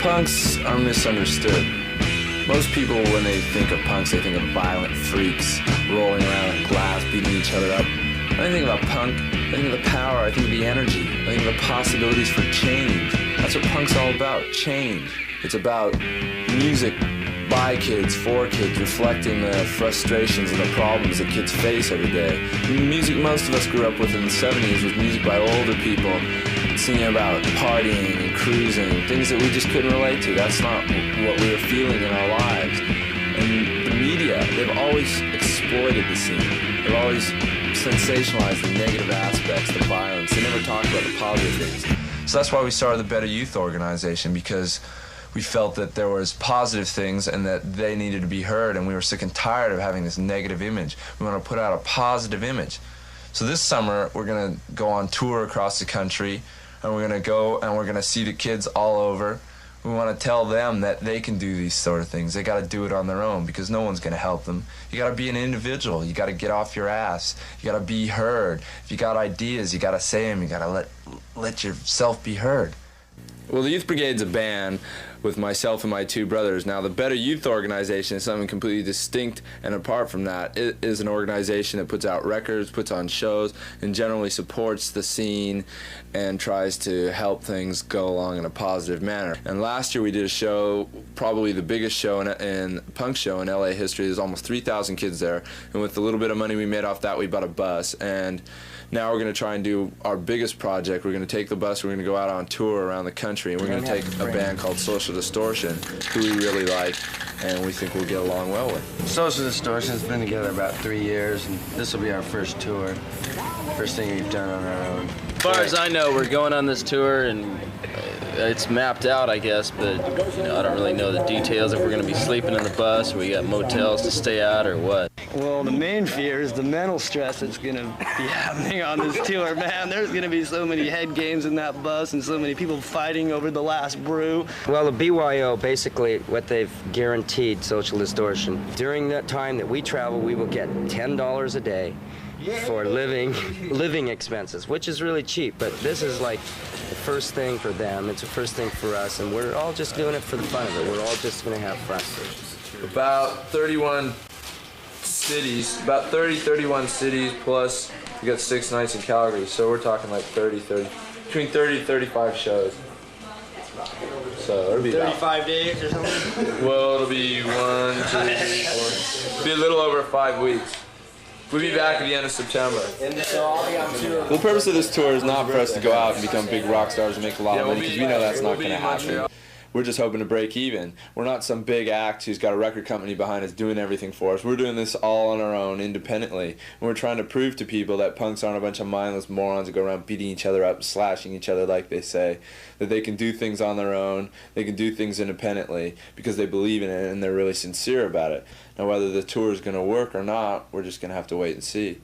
Punks are misunderstood. Most people, when they think of punks, they think of violent freaks rolling around in glass, beating each other up. When I think about punk, I think of the power, I think of the energy, I think of the possibilities for change. That's what punk's all about, change. It's about music by kids, for kids, reflecting the frustrations and the problems that kids face every day. The music most of us grew up with in the 70s was music by older people, singing about partying and cruising, things that we just couldn't relate to. That's not what we were feeling in our lives. And the media, they've always exploited the scene. They've always sensationalized the negative aspects, the violence. They never talked about the positive things. So that's why we started the Better Youth organization, because we felt that there was positive things and that they needed to be heard, and we were sick and tired of having this negative image. We want to put out a positive image. So this summer, we're going to go on tour across the country, and we're going to go and we're going to see the kids all over. We want to tell them that they can do these sort of things. They got to do it on their own, because no one's going to help them. You got to be an individual. You got to get off your ass. You got to be heard. If you got ideas, you got to say them. You got to let yourself be heard. Well, the Youth Brigade's a band with myself and my two brothers. Now, the Better Youth organization is something completely distinct and apart from that. It is an organization that puts out records, puts on shows, and generally supports the scene and tries to help things go along in a positive manner. And last year we did a show, probably the biggest show in punk show in LA history. There's almost 3,000 kids there, and with the little bit of money we made off that, we bought a bus. And now we're going to try and do our biggest project. We're going to take the bus, we're going to go out on tour around the country, and we're going to take a band called Social Distortion, who we really like and we think we'll get along well with. Social Distortion's been together about 3 years, and this will be our first tour. First thing we've done on our own. As far as I know, we're going on this tour, and it's mapped out, I guess, but I don't really know the details, if we're going to be sleeping in the bus, or we got motels to stay at, or what. Well, the main fear is the mental stress that's going to be happening on this tour, man. There's going to be so many head games in that bus and so many people fighting over the last brew. Well, the BYO, basically what they've guaranteed Social Distortion. During that time that we travel, we will get $10 a day for living expenses, which is really cheap, but this is like the first thing for them, it's the first thing for us, and we're all just doing it for the fun of it. We're all just going to have fun. About 31 cities, about 31 cities, plus we got 6 nights in Calgary, so we're talking like between 30 to 35 shows. So it'll be 35 days or something? Well, it'll be 1, 2, 3, 4, it'll be a little over 5 weeks. We'll be back at the end of September. The purpose of this tour is not for us to go out and become big rock stars and make a lot of money, because we know that's not going to happen. We're just hoping to break even. We're not some big act who's got a record company behind us doing everything for us. We're doing this all on our own, independently. And we're trying to prove to people that punks aren't a bunch of mindless morons that go around beating each other up, slashing each other like they say. That they can do things on their own, they can do things independently because they believe in it and they're really sincere about it. Now, whether the tour is going to work or not, we're just going to have to wait and see.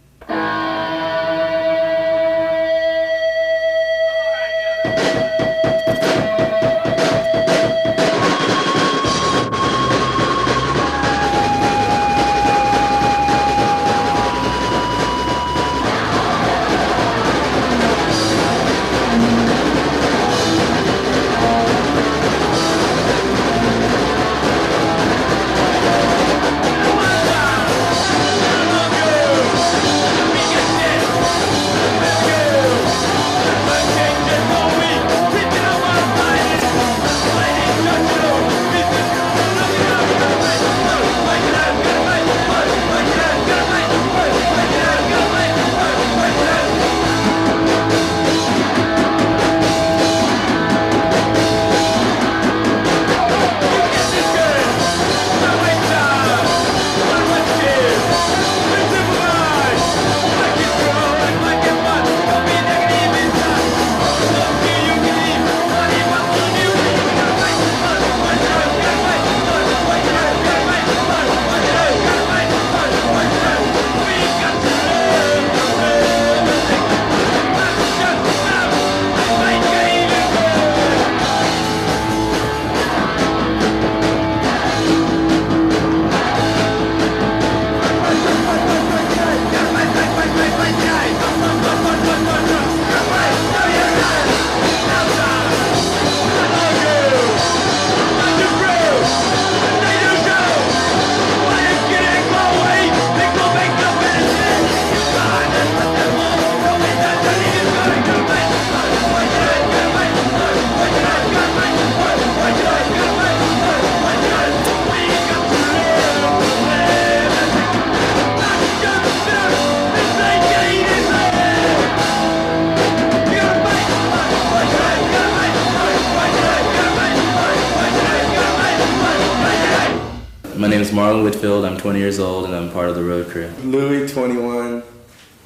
My name is Marlon Whitfield. I'm 20 years old and I'm part of the road crew. Louis, 21.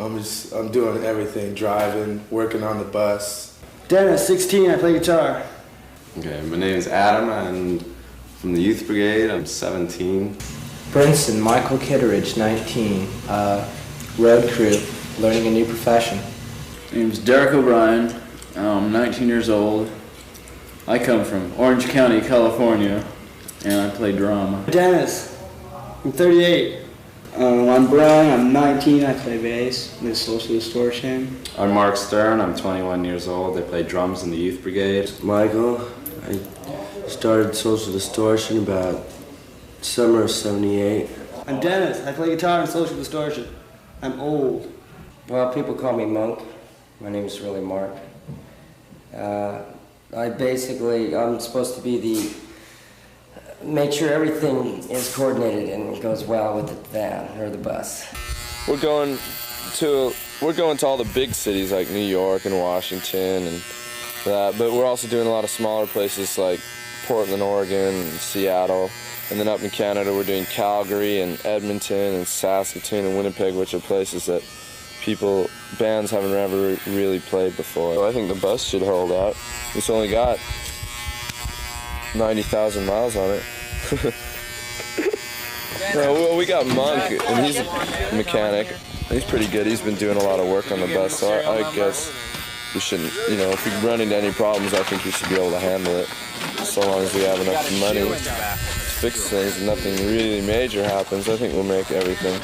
I'm doing everything, driving, working on the bus. Dennis, 16, I play guitar. Okay, my name is Adam. I'm from the Youth Brigade. I'm 17. Brinson Michael Kitteridge, 19. Road crew, learning a new profession. My name's Derek O'Brien. I'm 19 years old. I come from Orange County, California, and I play drama. Dennis, I'm 38. I'm Brian, I'm 19, I play bass in the Social Distortion. I'm Mark Stern. I'm 21 years old. I play drums in the Youth Brigade. Michael, I started Social Distortion about summer of '78. I'm Dennis, I play guitar in Social Distortion. I'm old. Well, people call me Monk. My name is really Mark. I'm supposed to be make sure everything is coordinated and goes well with the van or the bus. We're going to all the big cities like New York and Washington and that, but we're also doing a lot of smaller places like Portland, Oregon, and Seattle. And then up in Canada, we're doing Calgary and Edmonton and Saskatoon and Winnipeg, which are places that bands haven't ever really played before. So I think the bus should hold out. It's only got 90,000 miles on it. Well, we got Monk, and he's a mechanic. He's pretty good. He's been doing a lot of work on the bus, so I guess we shouldn't, if we run into any problems, I think we should be able to handle it, so long as we have enough money to fix things and nothing really major happens. I think we'll make everything.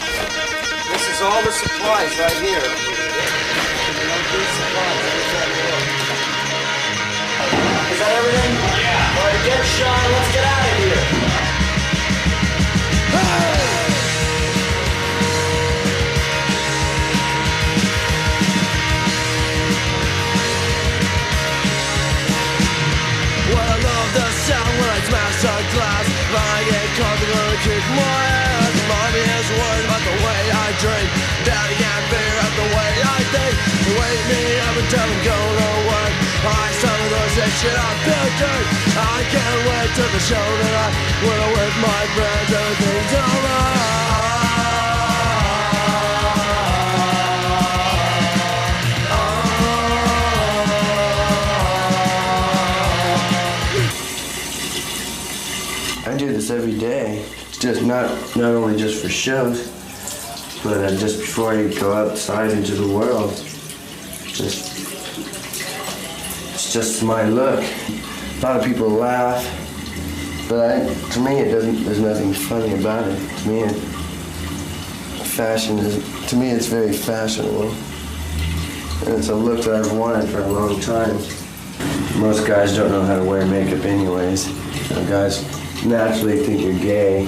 This is all the supplies right here. Is that everything? Yeah. All right, get Sean, let's get out of here. Well, I love the sound when I smash a glass. I get comfortable to kick my ass. Mommy is worried about the way I drink. Daddy can't figure out the way I think. Wake me up and tell me go to work. I started those that shit I feel good. I can't wait till the show tonight. When I'm with my friends, everything's alright. I do this every day. It's just not only just for shows, but just before you go outside into the world. It's just my look. A lot of people laugh, but to me there's nothing funny about it. To me, it's very fashionable. And it's a look that I've wanted for a long time. Most guys don't know how to wear makeup anyways. Guys naturally think you're gay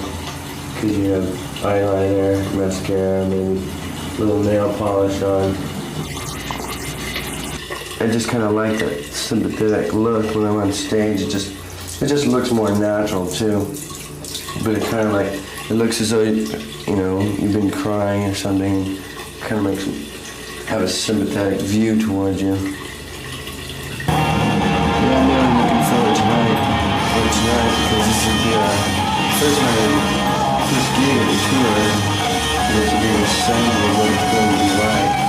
because you have eyeliner, mascara, maybe a little nail polish on. I just kind of like that sympathetic look when I'm on stage. It just looks more natural too. But it kind of it looks as though you've been crying or something. It kind of makes you have a sympathetic view towards you. I'm really looking forward tonight because this will be our first gig of the tour. And this will be an assembly of what it's going to be like.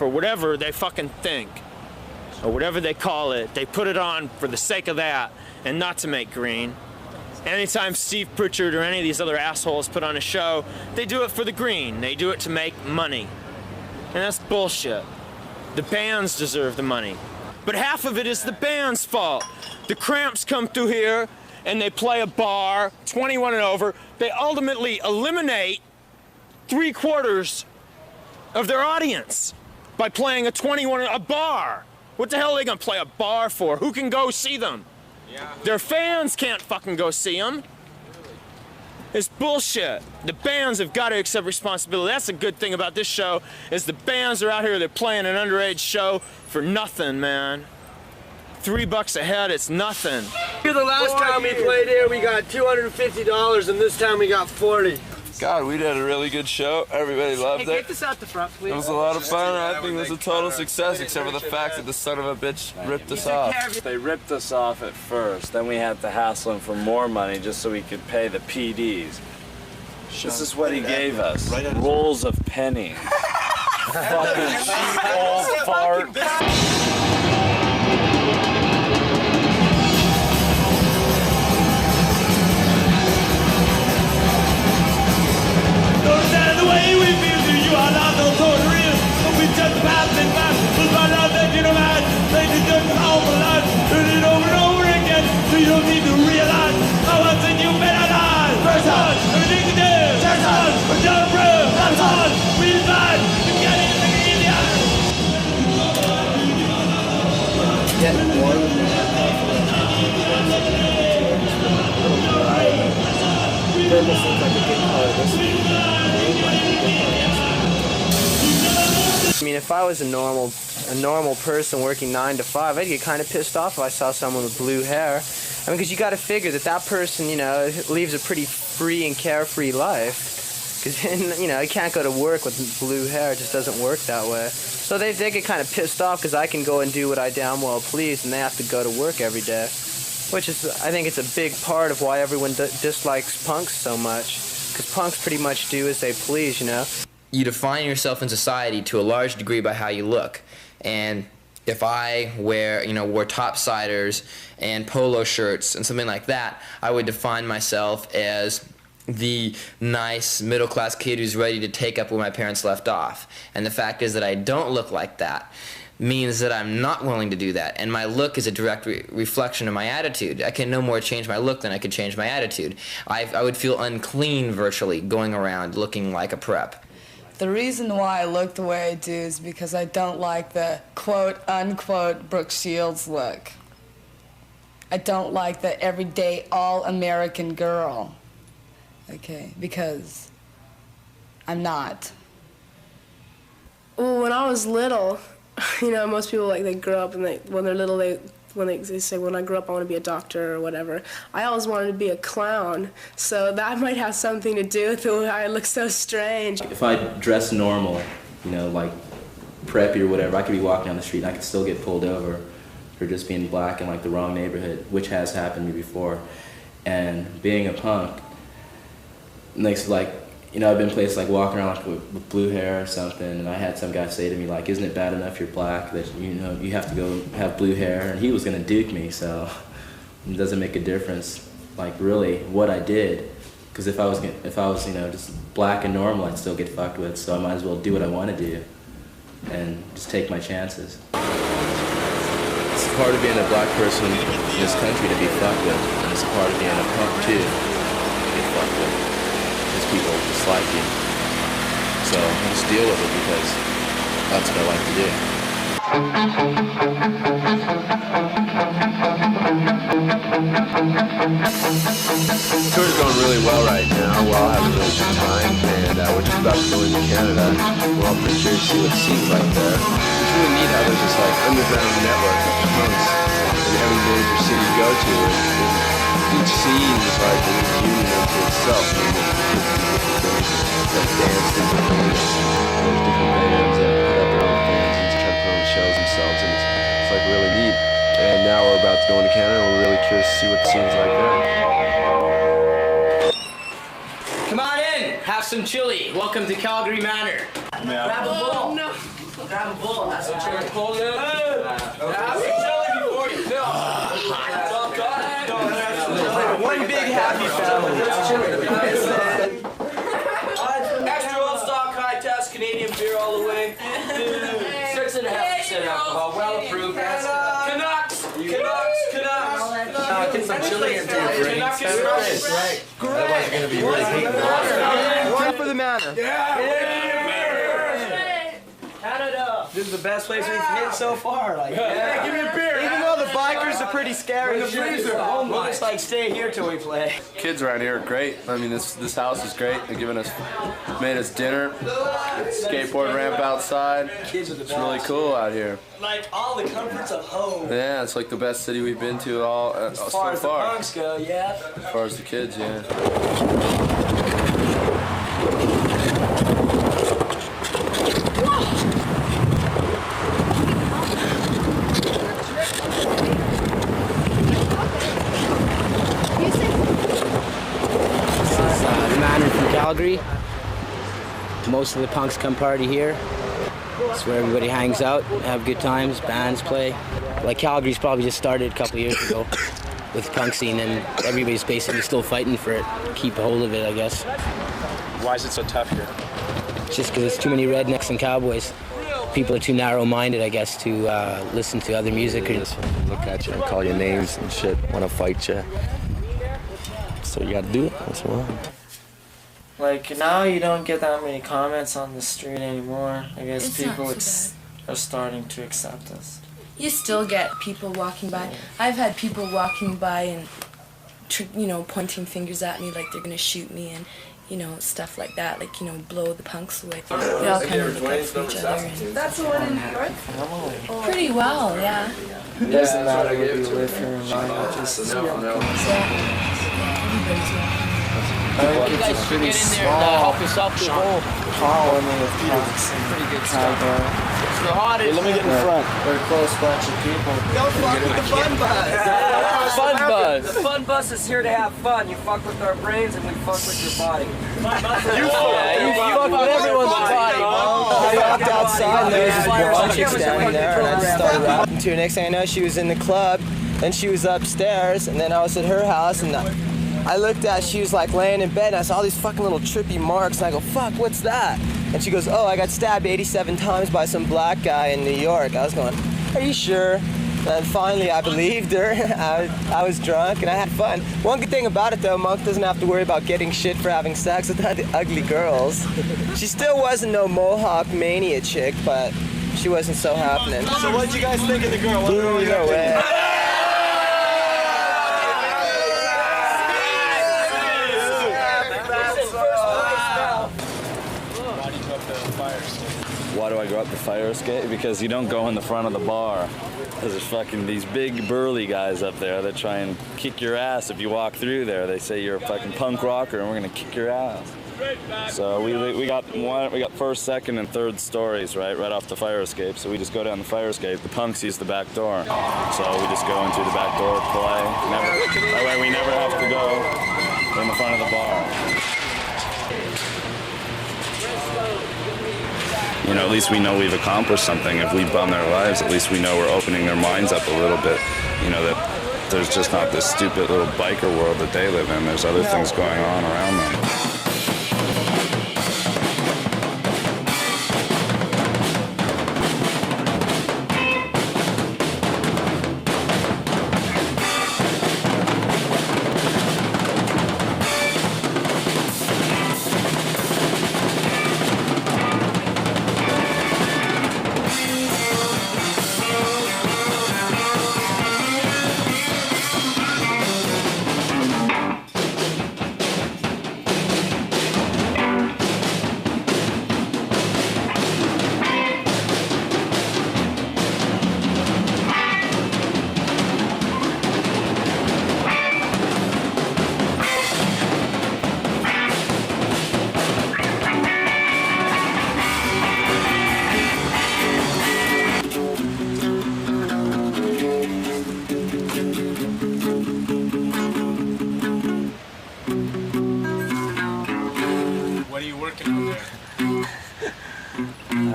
Whatever they fucking think, or whatever they call it, they put it on for the sake of that and not to make green. Anytime Steve Pritchard or any of these other assholes put on a show, they do it for the green. They do it to make money. And that's bullshit. The bands deserve the money. But half of it is the band's fault. The Cramps come through here and they play a bar, 21 and over. They ultimately eliminate 3/4 of their audience by playing a bar. What the hell are they gonna play a bar for? Who can go see them? Their fans can't fucking go see them. It's bullshit. The bands have got to accept responsibility. That's the good thing about this show, is the bands are out here, they're playing an underage show for nothing, man. $3 a head, it's nothing. The last time we played here, we got $250, and this time we got 40. God, we did a really good show. Everybody loved it. Get this out the front, please. It was a lot of fun. I think it was a total success, except for the fact that the son of a bitch ripped us off. They ripped us off at first, then we had to hassle him for more money just so we could pay the PDs. This is what he gave us. Rolls of pennies. Fucking cheap old fart. Understand the way we feel to you are not no sort of real. But we just passing by. But my love that you know man, they just all for life. Turn it over and over again. So you don't need to realize how much that you better not. First on, everything you do. First on, we're done through. First on, we'll find. We're getting in the idiot. Getting more. This looks like a good color. I mean, if I was a normal person working 9 to 5, I'd get kind of pissed off if I saw someone with blue hair. I mean, because you got to figure that person, you know, lives a pretty free and carefree life. Because, you know, you can't go to work with blue hair. It just doesn't work that way. So they get kind of pissed off because I can go and do what I damn well please, and they have to go to work every day. Which is, I think it's a big part of why everyone dislikes punks so much. Because punks pretty much do as they please, you know? You define yourself in society to a large degree by how you look. And if I wore topsiders and polo shirts and something like that, I would define myself as the nice middle-class kid who's ready to take up where my parents left off. And the fact is that I don't look like that means that I'm not willing to do that, and my look is a direct reflection of my attitude. I can no more change my look than I could change my attitude. I would feel unclean virtually going around looking like a prep. The reason why I look the way I do is because I don't like the quote-unquote Brooke Shields look. I don't like the everyday all-American girl. Okay, because I'm not. Well, when I was little, you know, most people they grow up and when they're little they say when I grow up I want to be a doctor or whatever. I always wanted to be a clown, so that might have something to do with the way I look so strange. If I dress normal, you know, like preppy or whatever, I could be walking down the street and I could still get pulled over for just being black in like the wrong neighborhood, which has happened to me before. And being a punk makes you know, I've been places like walking around with blue hair or something, and I had some guy say to me like, isn't it bad enough you're black that, you know, you have to go have blue hair? And he was gonna duke me, so it doesn't make a difference, like really what I did, because if I was you know, just black and normal, I'd still get fucked with, so I might as well do what I want to do and just take my chances. It's a part of being a black person in this country to be fucked with, and it's a part of being a punk too to get fucked with. People dislike you, so I just deal with it because that's what I like to do. The tour's going really well right now. We're all having a really good time, and we're just about to go into Canada. We're all pretty curious to see what it seems like there. It's really neat how there's this underground network of punks in every major city you go to. Each scene is like a union unto itself. That dance differently. There's different bands that put up their own things and try to put on shows themselves, and it's like really neat. And now we're about to go into Canada, and we're really curious to see what the scene's like there. Come on in, have some chili. Welcome to Calgary Manor. Grab a bowl. No. Grab a bowl. Have some chili. Hold it. Have some chili before you fill. One big happy family. Extra old stock, high test, Canadian beer all the way. 6.5% alcohol, well approved. Canucks! Canucks! Canucks! get some chili into your drinks. Right. Otherwise, you're gonna be really hating One for the manor. Canada. This is the best place we've hit so far. Like, Yeah, give me a beer. Even though the bikers are pretty scary, Bring the freezer. Oh we'll my. just like stay here till we play. Kids around here are great. I mean, this house is great. They're made us dinner, skateboard ramp outside. Kids are the It's really cool out here. Like all the comforts of home. Yeah, it's like the best city we've been to As so far as the far. punks go, yeah. As far as the kids, yeah. The Manor from Calgary. Most of the punks come party here. It's where everybody hangs out, have good times, bands play. Like Calgary's probably just started a couple years ago with the punk scene, and everybody's basically still fighting for it, keep a hold of it, I guess. Why is it so tough here? Just because there's too many rednecks and cowboys. People are too narrow-minded, I guess, to listen to other music. Look at you and call you names and shit, want to fight you. So you got to do it. That's what. Like, now you don't get that many comments on the street anymore. I guess It's people not too are starting to accept us. You still get people walking by. I've had people walking by and, pointing fingers at me like they're gonna shoot me and, stuff like that. Like, blow the punks away. They all kind of look out for each other. And That's the one in New York? pretty well, yeah. It doesn't matter whether you live here or not, just You guys should get in there and help yourself to a hole. colony of punks. Pretty good stuff. It's the hottest. Let me get in front. They're a close bunch of people. Don't fuck with the fun bus. Fun bus. The fun bus is here to have fun. You fuck with our brains and we fuck with your body. You fuck with everyone's body. I walked outside and there was this blonde chick standing there and I just started rapping to her. Next thing I know, she was in the club and she was upstairs and then I was at her house and I looked at, she was like laying in bed and I saw all these fucking little trippy marks and I go, fuck, what's that? And she goes, oh, I got stabbed 87 times by some black guy in New York. I was going, are you sure? And finally I believed her. I was drunk and I had fun. One good thing about it though, Monk doesn't have to worry about getting shit for having sex with the ugly girls. She still wasn't no Mohawk mania chick, but she wasn't so happening. So what'd you guys think of the girl? Blew me away. Why do I go up the fire escape? Because you don't go in the front of the bar. There's fucking these big burly guys up there that try and kick your ass if you walk through there. They say you're a fucking punk rocker and we're gonna kick your ass. So we got first, second, and third stories right off the fire escape. So we just go down the fire escape. The punks use the back door, so we just go into the back door, play. That way we never have to go in the front of the bar. At least we know we've accomplished something. If we bum their lives, at least we know we're opening their minds up a little bit. That there's just not this stupid little biker world that they live in. There's other things going on around them.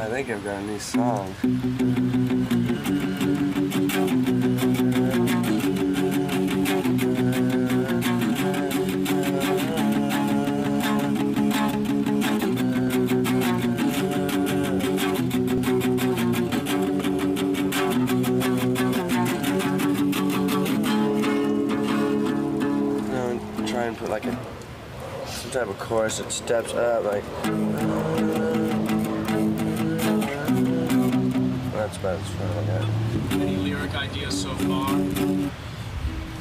I think I've got a new song. some type of chorus that steps up, like. That's about as far as I got. Any lyric ideas so far?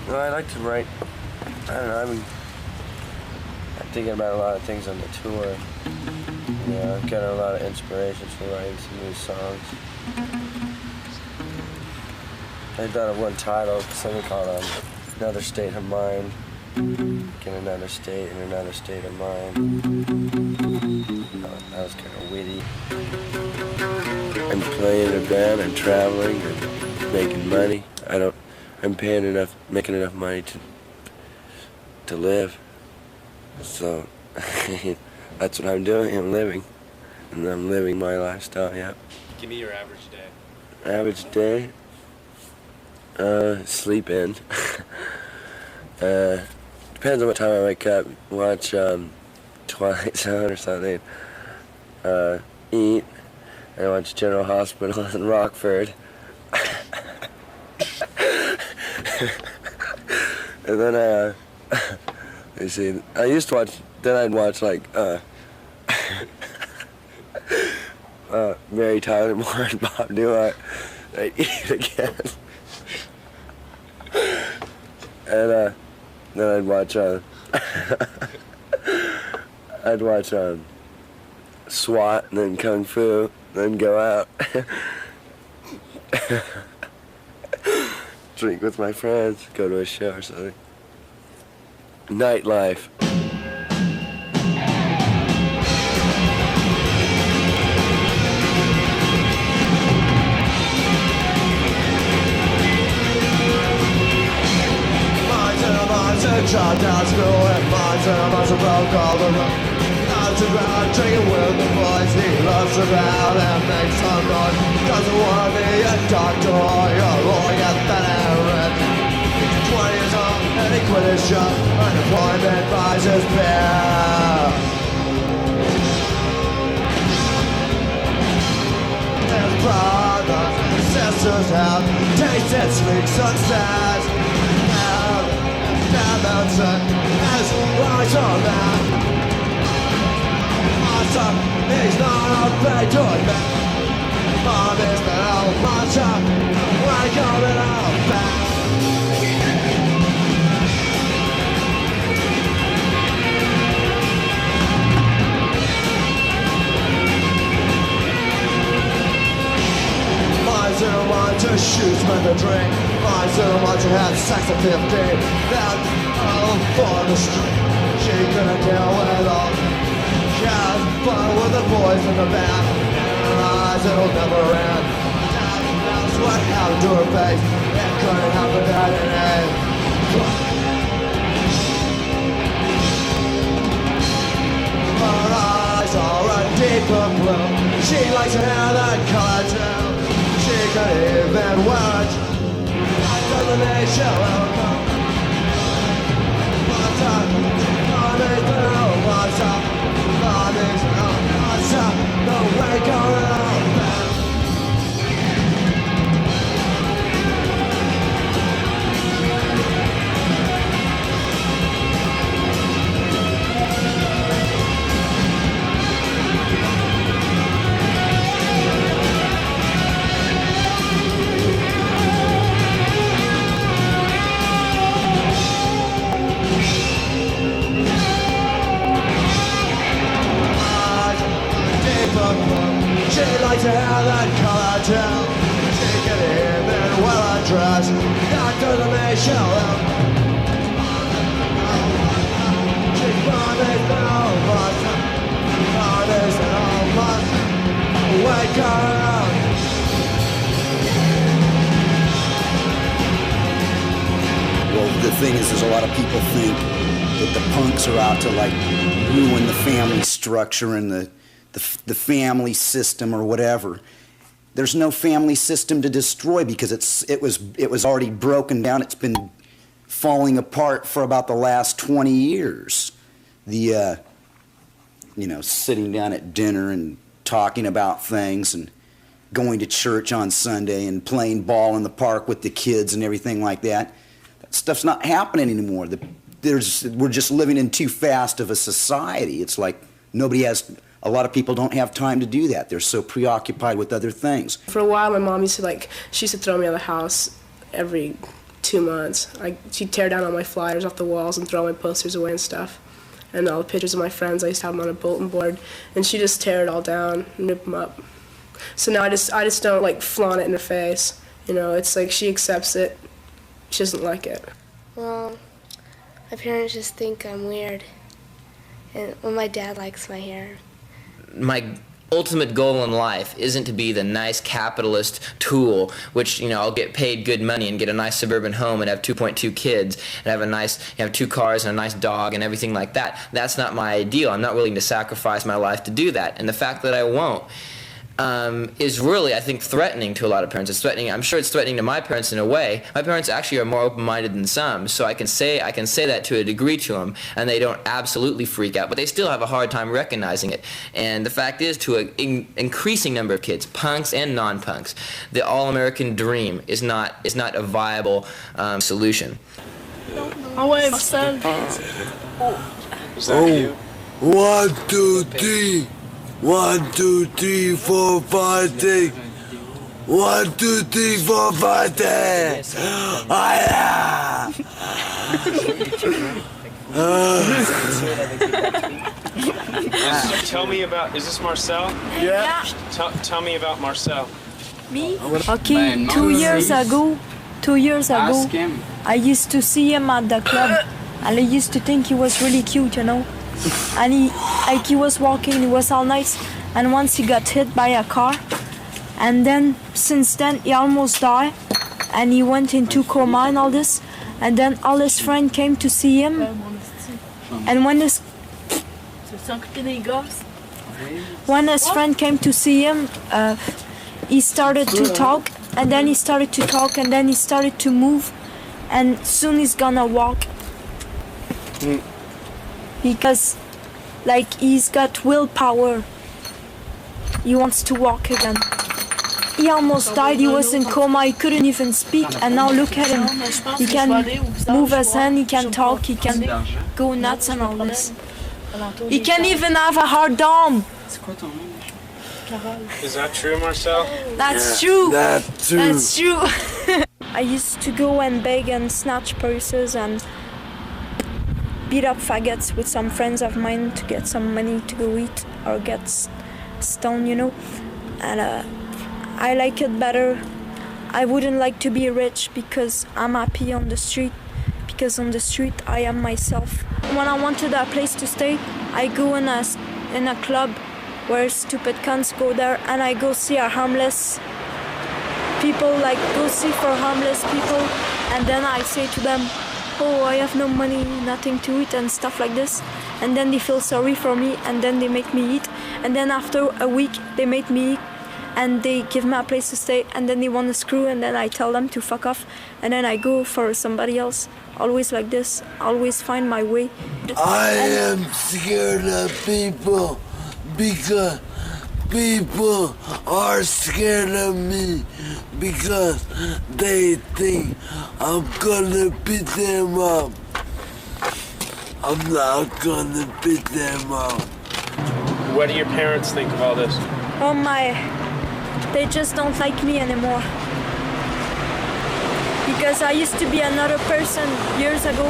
Well, I like to write. I don't know. I'm thinking about a lot of things on the tour. Yeah, I've got a lot of inspirations for writing some new songs. I thought of one title, something called Another State of Mind. In another state, in another state of mind. That was kind of witty. I'm playing in a band, I'm traveling, and making money. I'm making enough money to live. So that's what I'm doing. I'm living, and I'm living my lifestyle. Yeah. Give me your average day. Average day. Sleep in. Depends on what time I wake up. Watch Twilight Zone or something. Eat. I watch General Hospital in Rockford. And then let's see. I used to watch. Then I'd watch like Mary Tyler Moore and Bob Newhart. I'd eat again. And then I'd watch SWAT and then Kung Fu, then go out. Drink with my friends, go to a show or something. Nightlife. Child down school and minds and I'm also broke all the road. Out around drinking with the boys. He loves around and makes some noise. Doesn't want to be a doctor or you're rolling at that errand. He's 20 years old and he quit his job. Unemployment buys his beer. His brothers and sisters have tasted sweet success. Mountain as right on that. My son, he's not afraid to admit. Mom is the old monster, we're coming out back. Mine's in a want to shoot, smoke a drink. Mine's in a want to have sex at 15. Then for the street, she couldn't deal with all she has fun with the boys in the band. In her eyes, it'll never end. That's what happened to her face. It couldn't happen at an end. Her eyes are a deeper blue. She likes her hair that color too. She could even wear it. That doesn't mean she'll ever come. She likes to have that color too. She can even well dressed. That doesn't make she'll she's promised no must. Promised no must. Wake her up. Well, the thing is, there's a lot of people think that the punks are out to like ruin the family structure and the family system or whatever. There's no family system to destroy because it was already broken down. It's been falling apart for about the last 20 years. The sitting down at dinner and talking about things and going to church on Sunday and playing ball in the park with the kids and everything like that. That stuff's not happening anymore. we're just living in too fast of a society. It's like a lot of people don't have time to do that. They're so preoccupied with other things. For a while, my mom used to throw me out of the house every 2 months. She'd tear down all my flyers off the walls and throw my posters away and stuff. And all the pictures of my friends, I used to have them on a bulletin board. And she'd just tear it all down and rip them up. So now I just don't like flaunt it in her face. You know, it's like she accepts it. She doesn't like it. Well, my parents just think I'm weird. And my dad likes my hair. My ultimate goal in life isn't to be the nice capitalist tool, which, you know, I'll get paid good money and get a nice suburban home and have 2.2 kids and have 2 cars and a nice dog and everything like that. That's not my ideal. I'm not willing to sacrifice my life to do that. And the fact that I won't is really, I think, threatening to a lot of parents. It's threatening. I'm sure it's threatening to my parents in a way. My parents actually are more open-minded than some, so I can say that to a degree to them, and they don't absolutely freak out, but they still have a hard time recognizing it. And the fact is, to an increasing number of kids, punks and non-punks, the all-American dream is not a viable solution. Ah ouais, Marcel. Is that you? 1, 2, 3. 1, 2, 3, 4, 5, 6. 1, 2, 3, 4, 5, 6. Tell me about, is this Marcel? Yeah. Tell me about Marcel. Me? Okay, 2 years ago, I used to see him at the club, and I used to think he was really cute, you know. And he was walking, he was all nice, and once he got hit by a car, and then since then he almost died, and he went into coma and all this, and then all his friends came to see him, and when his friend came to see him, he started to talk, and then he started to talk, and then he started to move, and soon he's gonna walk. Because, like, he's got willpower. He wants to walk again. He almost died, he was in coma, he couldn't even speak, and now look at him. He can move his hand, he can talk, he can go nuts and all this. He can even have a hard arm. Is that true, Marcel? That's true. That's true. That's true. I used to go and beg and snatch purses and beat up faggots with some friends of mine to get some money to go eat or get stoned, you know. And I like it better. I wouldn't like to be rich because I'm happy on the street. Because on the street I am myself. When I wanted a place to stay, I go in a club where stupid cunts go there, and I go see a homeless people, like go see for homeless people, and then I say to them, oh, I have no money, nothing to eat and stuff like this. And then they feel sorry for me, and then they make me eat. And then after a week, they make me eat, and they give me a place to stay, and then they want to screw, and then I tell them to fuck off. And then I go for somebody else. Always like this, always find my way. I am scared of people because people are scared of me because they think I'm gonna beat them up. I'm not gonna beat them up. What do your parents think of all this? Oh my, they just don't like me anymore. Because I used to be another person years ago.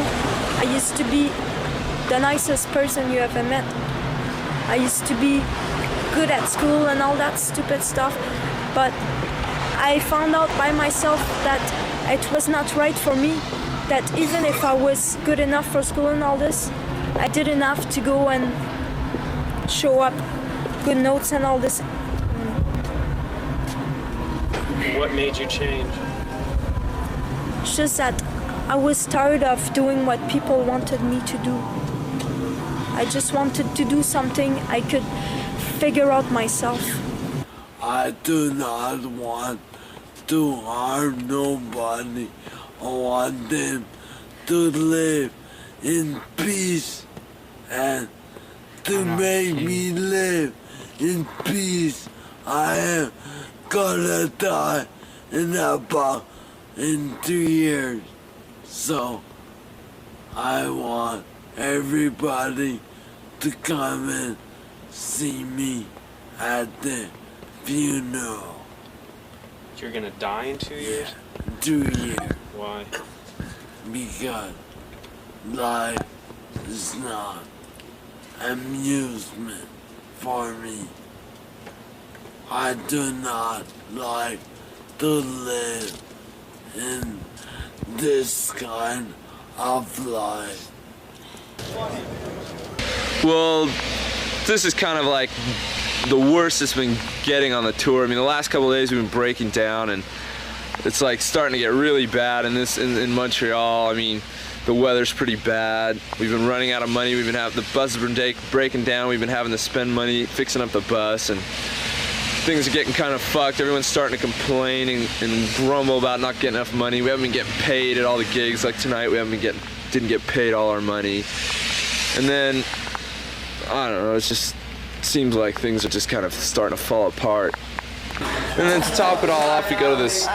I used to be the nicest person you ever met. I used to be good at school and all that stupid stuff, but I found out by myself that it was not right for me, that even if I was good enough for school and all this, I didn't have to go and show up good notes and all this. What made you change? It's just that I was tired of doing what people wanted me to do. I just wanted to do something I could figure out myself. I do not want to harm nobody. I want them to live in peace and to make me live in peace. I am gonna die in 3 years. So I want everybody to come and see me at the funeral. You're gonna die in 2 years? 2 years. Why? Because life is not amusement for me. I do not like to live in this kind of life. Well, this is kind of like the worst it's been getting on the tour. I mean, the last couple of days we've been breaking down, and it's like starting to get really bad in Montreal. I mean, the weather's pretty bad. We've been running out of money. We've been having the bus has been breaking down. We've been having to spend money fixing up the bus, and things are getting kind of fucked. Everyone's starting to complain and grumble about not getting enough money. We haven't been getting paid at all the gigs. Like tonight, we didn't get paid all our money. And then I don't know. It just seems like things are just kind of starting to fall apart. And then to top it all off, we go to these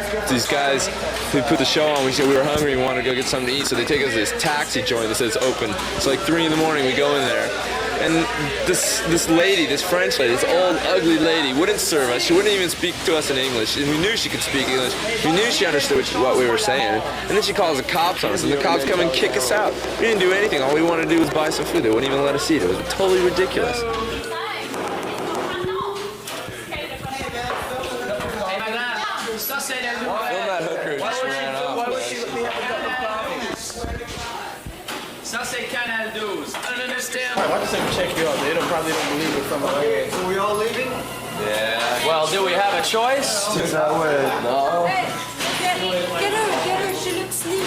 guys who put the show on. We said we were hungry, we wanted to go get something to eat, so they take us to this taxi joint that says open. It's like 3 in the morning, we go in there. And this lady, this French lady, this old ugly lady wouldn't serve us. She wouldn't even speak to us in English. And we knew she could speak English. We knew she understood what we were saying. And then she calls the cops on us, and the cops come and kick us out. We didn't do anything. All we wanted to do was buy some food. They wouldn't even let us eat. It was totally ridiculous. That hooker just ran off. Why would she let me have a cup of coffee? Ça c'est Canal 12. I don't understand. Why does they check you out? They probably don't believe it from okay. So we all leaving? Yeah. Well, do we have a choice? No. Hey, get her. She looks sleepy.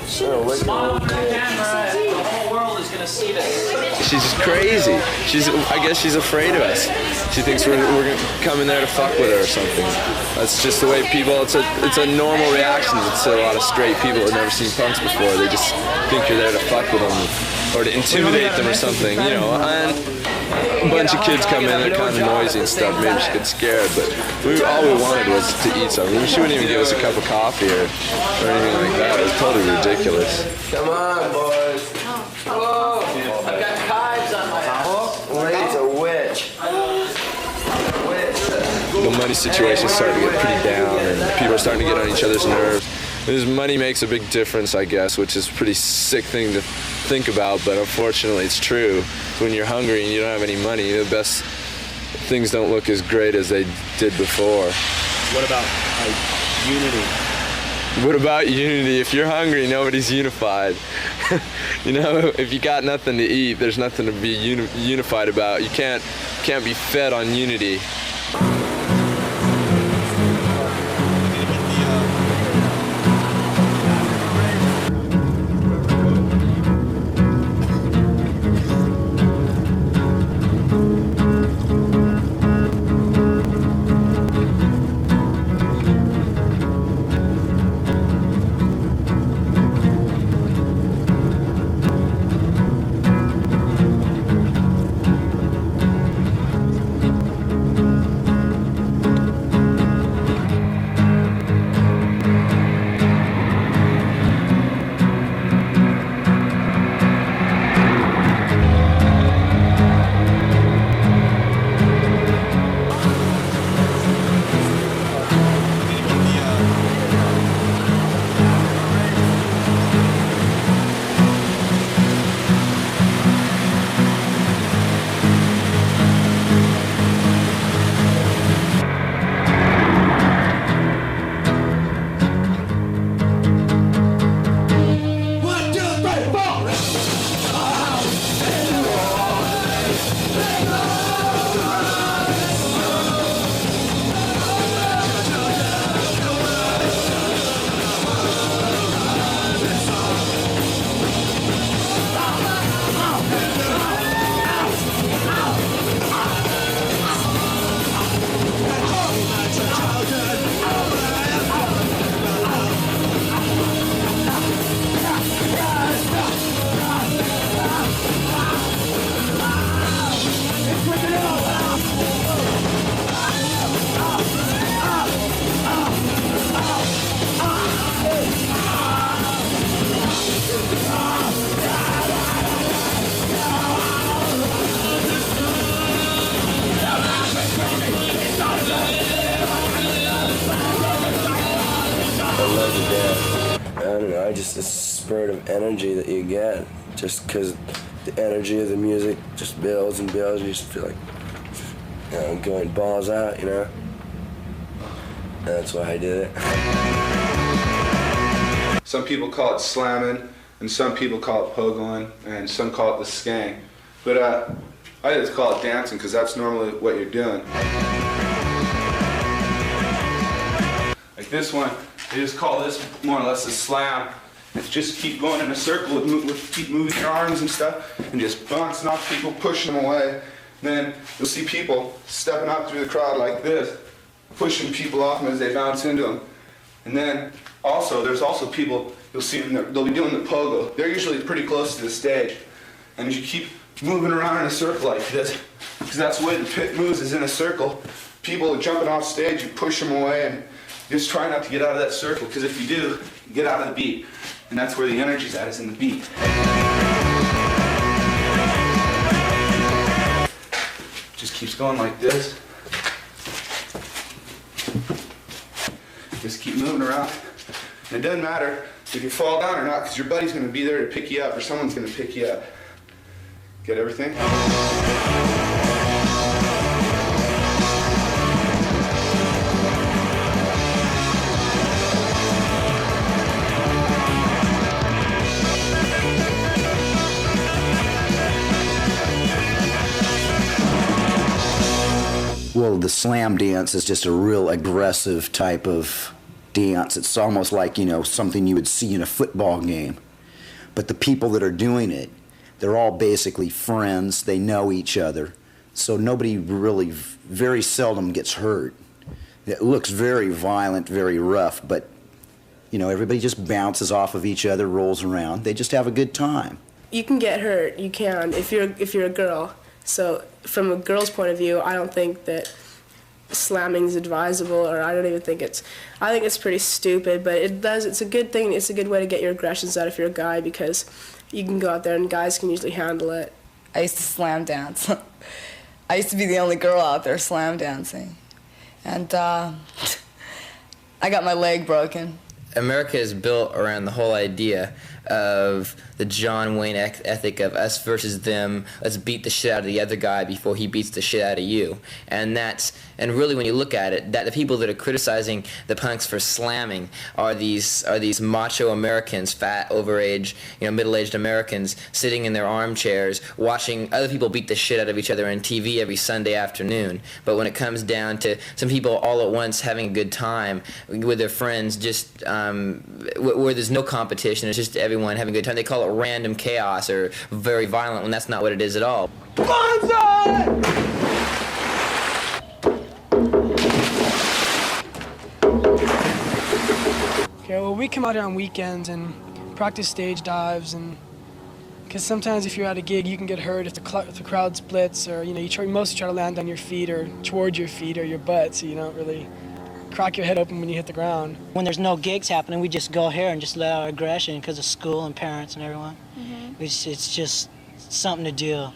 Smile on the camera. The whole world is gonna see this. She's crazy. I guess she's afraid of us. She thinks we're gonna come in there to fuck with her or something. That's just the way people. It's a normal reaction to a lot of straight people who've never seen punks before. They just think you're there to fuck with them or to intimidate them or something, you know. And a bunch of kids come in, they're kind of noisy and stuff. Maybe she gets scared, but all we wanted was to eat something. She wouldn't even give us a cup of coffee or anything like that. It was totally ridiculous. Come on, boys. Whoa! I've got knives on my hook. Lady's a witch. The money situation's starting to get pretty down, and people are starting to get on each other's nerves. This money makes a big difference, I guess, which is a pretty sick thing to think about, but unfortunately it's true. When you're hungry and you don't have any money, the best things don't look as great as they did before. What about unity? What about unity? If you're hungry, nobody's unified. You know, if you got nothing to eat, there's nothing to be unified about. You can't be fed on unity. love to dance. I don't know, just the spurt of energy that you get, just because the energy of the music just builds and builds, and you just feel like, you know, going balls out, you know? And that's why I did it. Some people call it slamming, and some people call it pogoing, and some call it the skang. But I just call it dancing because that's normally what you're doing. Like this one, they just call this more or less a slam. It's just keep going in a circle, keep moving your arms and stuff, and just bouncing off people, pushing them away. Then you'll see people stepping out through the crowd like this, pushing people off them as they bounce into them. And then also, there's also people, you'll see them, they'll be doing the pogo. They're usually pretty close to the stage. And as you keep moving around in a circle like this, because that's the way the pit moves, is in a circle. People are jumping off stage, you push them away, and just try not to get out of that circle, because if you do, you get out of the beat. And that's where the energy's at, is in the beat. Just keeps going like this. Just keep moving around. And it doesn't matter if you fall down or not, because your buddy's going to be there to pick you up, or someone's going to pick you up. Get everything? Well, the slam dance is just a real aggressive type of dance. It's almost like, you know, something you would see in a football game. But the people that are doing it, they're all basically friends. They know each other. So nobody really, very seldom gets hurt. It looks very violent, very rough, but, you know, everybody just bounces off of each other, rolls around. They just have a good time. You can get hurt, you can, if you're a girl. So from a girl's point of view, I don't think that slamming is advisable, or I don't even think I think it's pretty stupid, but it's a good thing, it's a good way to get your aggressions out if you're a guy, because you can go out there and guys can usually handle it. I used to slam dance. I used to be the only girl out there slam dancing. And I got my leg broken. America is built around the whole idea of the John Wayne ethic of us versus them. Let's beat the shit out of the other guy before he beats the shit out of you. And really when you look at it, that the people that are criticizing the punks for slamming are these macho Americans, fat, overage, middle-aged Americans sitting in their armchairs watching other people beat the shit out of each other on TV every Sunday afternoon. But when it comes down to some people all at once having a good time with their friends, just where there's no competition, it's just everyone having a good time. They call it random chaos or very violent when that's not what it is at all. Okay, well, we come out here on weekends and practice stage dives, and because sometimes if you're at a gig, you can get hurt if the crowd splits, or you mostly try to land on your feet or towards your feet or your butt, so you don't really crack your head open when you hit the ground. When there's no gigs happening, we just go here and just let out our aggression because of school and parents and everyone. Mm-hmm. It's just something to do.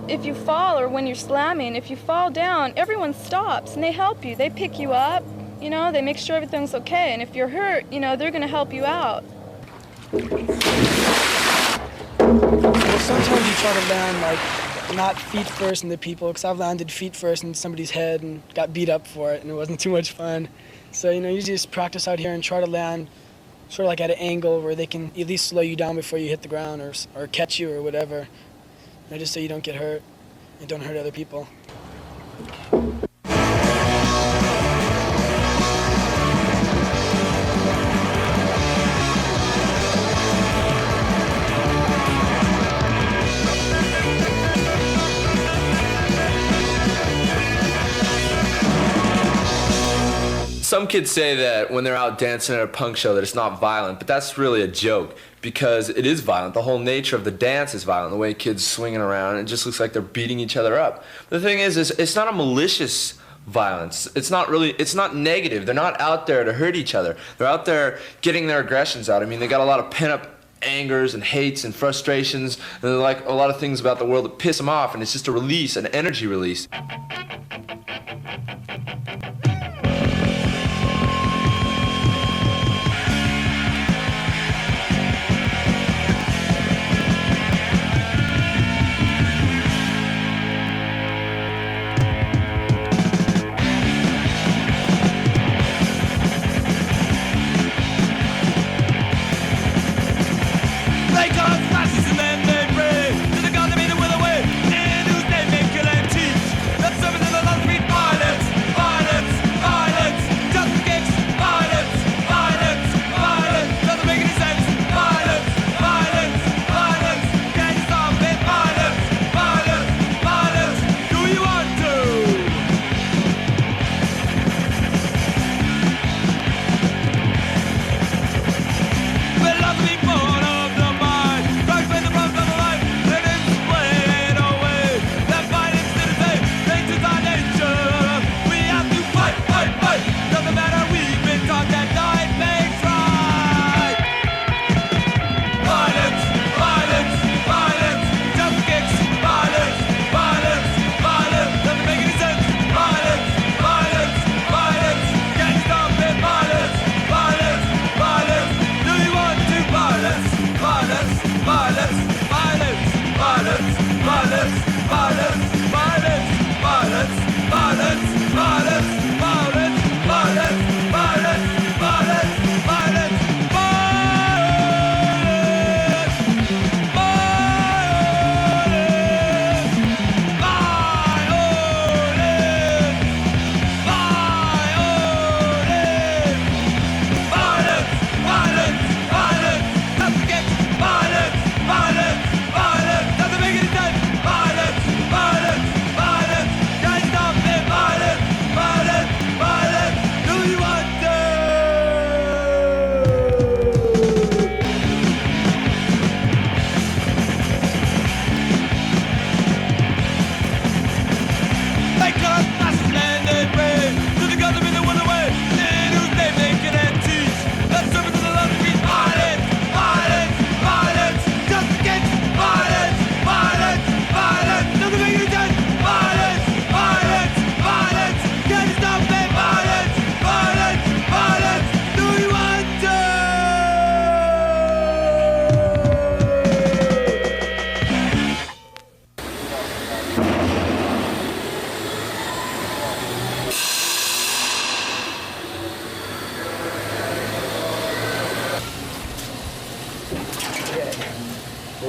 If you fall, or when you're slamming, if you fall down, everyone stops and they help you. They pick you up, they make sure everything's okay. And if you're hurt, they're going to help you out. Well, sometimes you try to land not feet first in the people, because I've landed feet first in somebody's head and got beat up for it, and it wasn't too much fun. So, usually just practice out here and try to land sort of like at an angle where they can at least slow you down before you hit the ground or catch you or whatever. Just so you don't get hurt and don't hurt other people. Some kids say that when they're out dancing at a punk show that it's not violent, but that's really a joke because it is violent. The whole nature of the dance is violent, the way kids swinging around. It just looks like they're beating each other up. The thing is it's not a malicious violence. It's not negative. They're not out there to hurt each other. They're out there getting their aggressions out. I mean, they got a lot of pent-up angers and hates and frustrations, and like a lot of things about the world that piss them off, and it's just a release, an energy release.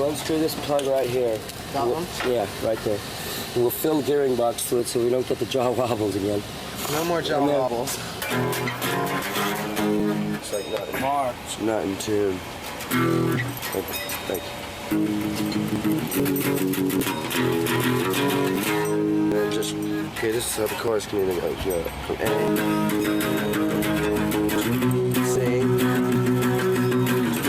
unscrew this plug right here. That one? Yeah, right there. And we'll fill gearing box fluid so we don't get the jaw wobbles again. No more jaw wobbles. It's like nothing. More. It's not in tune. Thank you. And then just, okay, this is how the chorus can either go from A, C, to G,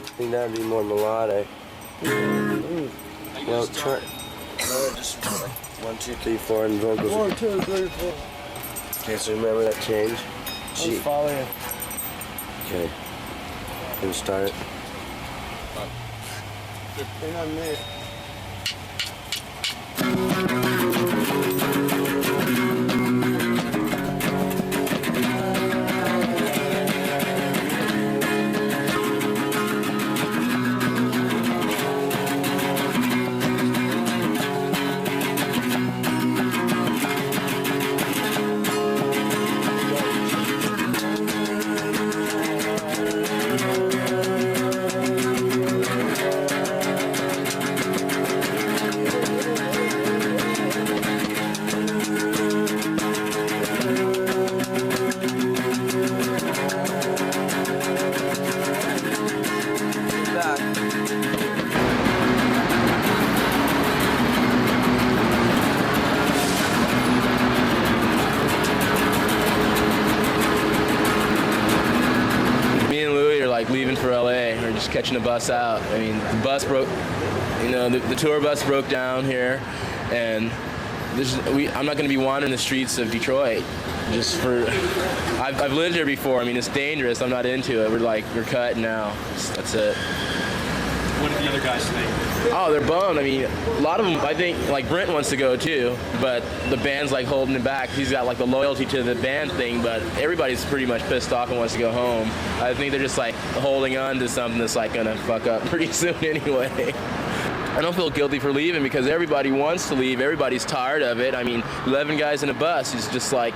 I think that'd be more melodic. Well, try. Just 1, 2, 3, 4, and vocals. 1, 2, 3, 4. Okay, so remember that change? I'll follow you. Okay. Then start it. Hang on me. Leaving for LA or just catching a bus out. I mean, the bus broke, the tour bus broke down here, and I'm not going to be wandering the streets of Detroit just for, I've lived here before. I mean, it's dangerous. I'm not into it. We're cut now. That's it. What did the other guys think? Oh, they're bummed. I mean, a lot of them, I think, like Brent wants to go too, but the band's like holding him back. He's got like the loyalty to the band thing, but everybody's pretty much pissed off and wants to go home. I think they're just like holding on to something that's like gonna fuck up pretty soon anyway. I don't feel guilty for leaving because everybody wants to leave. Everybody's tired of it. I mean, 11 guys in a bus is just like,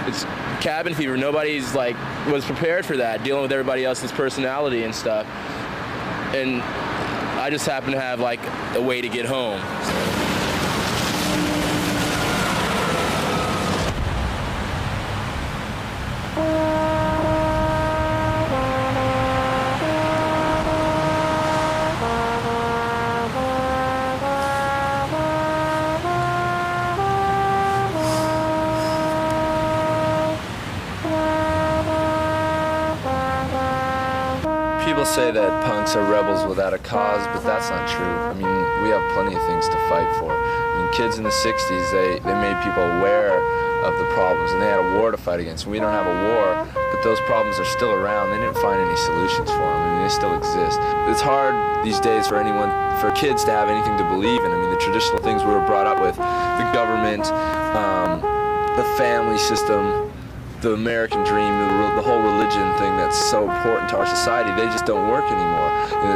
it's cabin fever. Nobody's like, was prepared for that, dealing with everybody else's personality and stuff. And I just happen to have like a way to get home. People say that punks are rebels without a cause, but that's not true. I mean, we have plenty of things to fight for. I mean, kids in the 60s, they made people aware of the problems, and they had a war to fight against. We don't have a war, but those problems are still around. They didn't find any solutions for them. I mean, they still exist. It's hard these days for kids to have anything to believe in. I mean, the traditional things we were brought up with, the government, the family system, the American dream, the whole religion thing that's so important to our society, they just don't work anymore.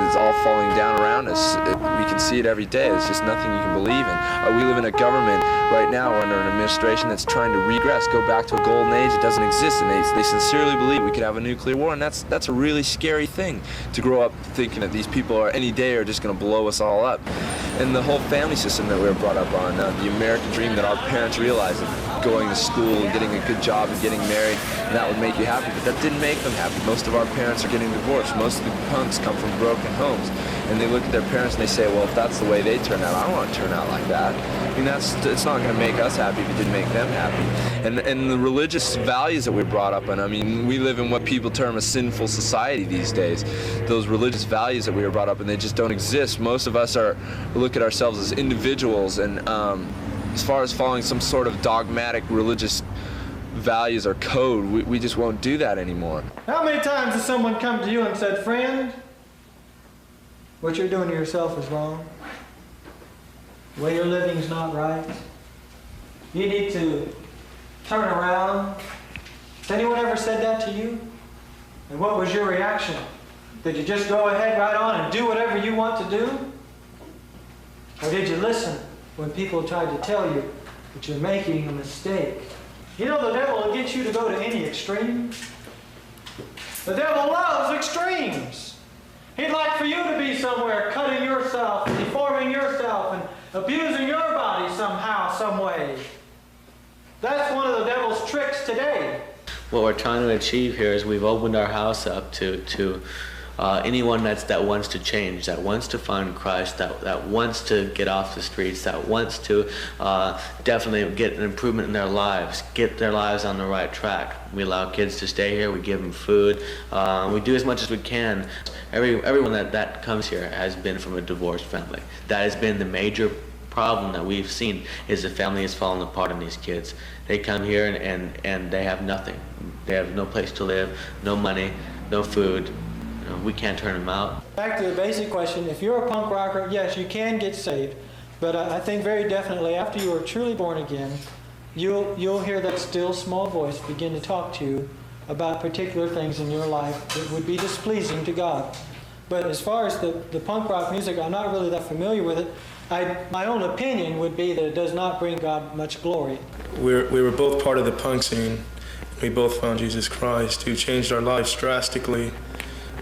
It's all falling down around us. We can see it every day. It's just nothing you can believe in. We live in a government right now under an administration that's trying to regress, go back to a golden age. It doesn't exist, and they sincerely believe we could have a nuclear war, and that's a really scary thing to grow up thinking that these people are any day are just going to blow us all up. And the whole family system that we were brought up on, the American dream that our parents realized, of going to school and getting a good job and getting married, and that would make you happy, but that didn't make them happy. Most of our parents are getting divorced. Most of the punks come from broken homes, and they look at their parents and they say, well, if that's the way they turn out, I don't want to turn out like that. I mean, it's not going to make us happy if it didn't make them happy. And the religious values that we're brought up on, I mean, we live in what people term a sinful society these days. Those religious values that we were brought up in, they just don't exist. Most of us look at ourselves as individuals, and as far as following some sort of dogmatic religious values or code, we just won't do that anymore. How many times has someone come to you and said, friend, what you're doing to yourself is wrong. The way you're living is not right. You need to turn around. Has anyone ever said that to you? And what was your reaction? Did you just go ahead right on and do whatever you want to do? Or did you listen when people tried to tell you that you're making a mistake? You know the devil will get you to go to any extreme. The devil loves extremes. He'd like for you to be somewhere cutting yourself, deforming yourself, and abusing your body somehow, some way. That's one of the devil's tricks today. What we're trying to achieve here is we've opened our house up to anyone that wants to change, that wants to find Christ, that wants to get off the streets, that wants to definitely get an improvement in their lives, get their lives on the right track. We allow kids to stay here, we give them food, we do as much as we can. Everyone that comes here has been from a divorced family. That has been the major problem that we've seen, is the family has fallen apart on these kids. They come here and they have nothing. They have no place to live, no money, no food. You know, we can't turn them out. Back to the basic question, if you're a punk rocker, yes, you can get saved. But I think very definitely after you are truly born again, you'll hear that still small voice begin to talk to you about particular things in your life that would be displeasing to God. But as far as the punk rock music, I'm not really that familiar with it. My own opinion would be that it does not bring God much glory. We were both part of the punk scene. We both found Jesus Christ, who changed our lives drastically.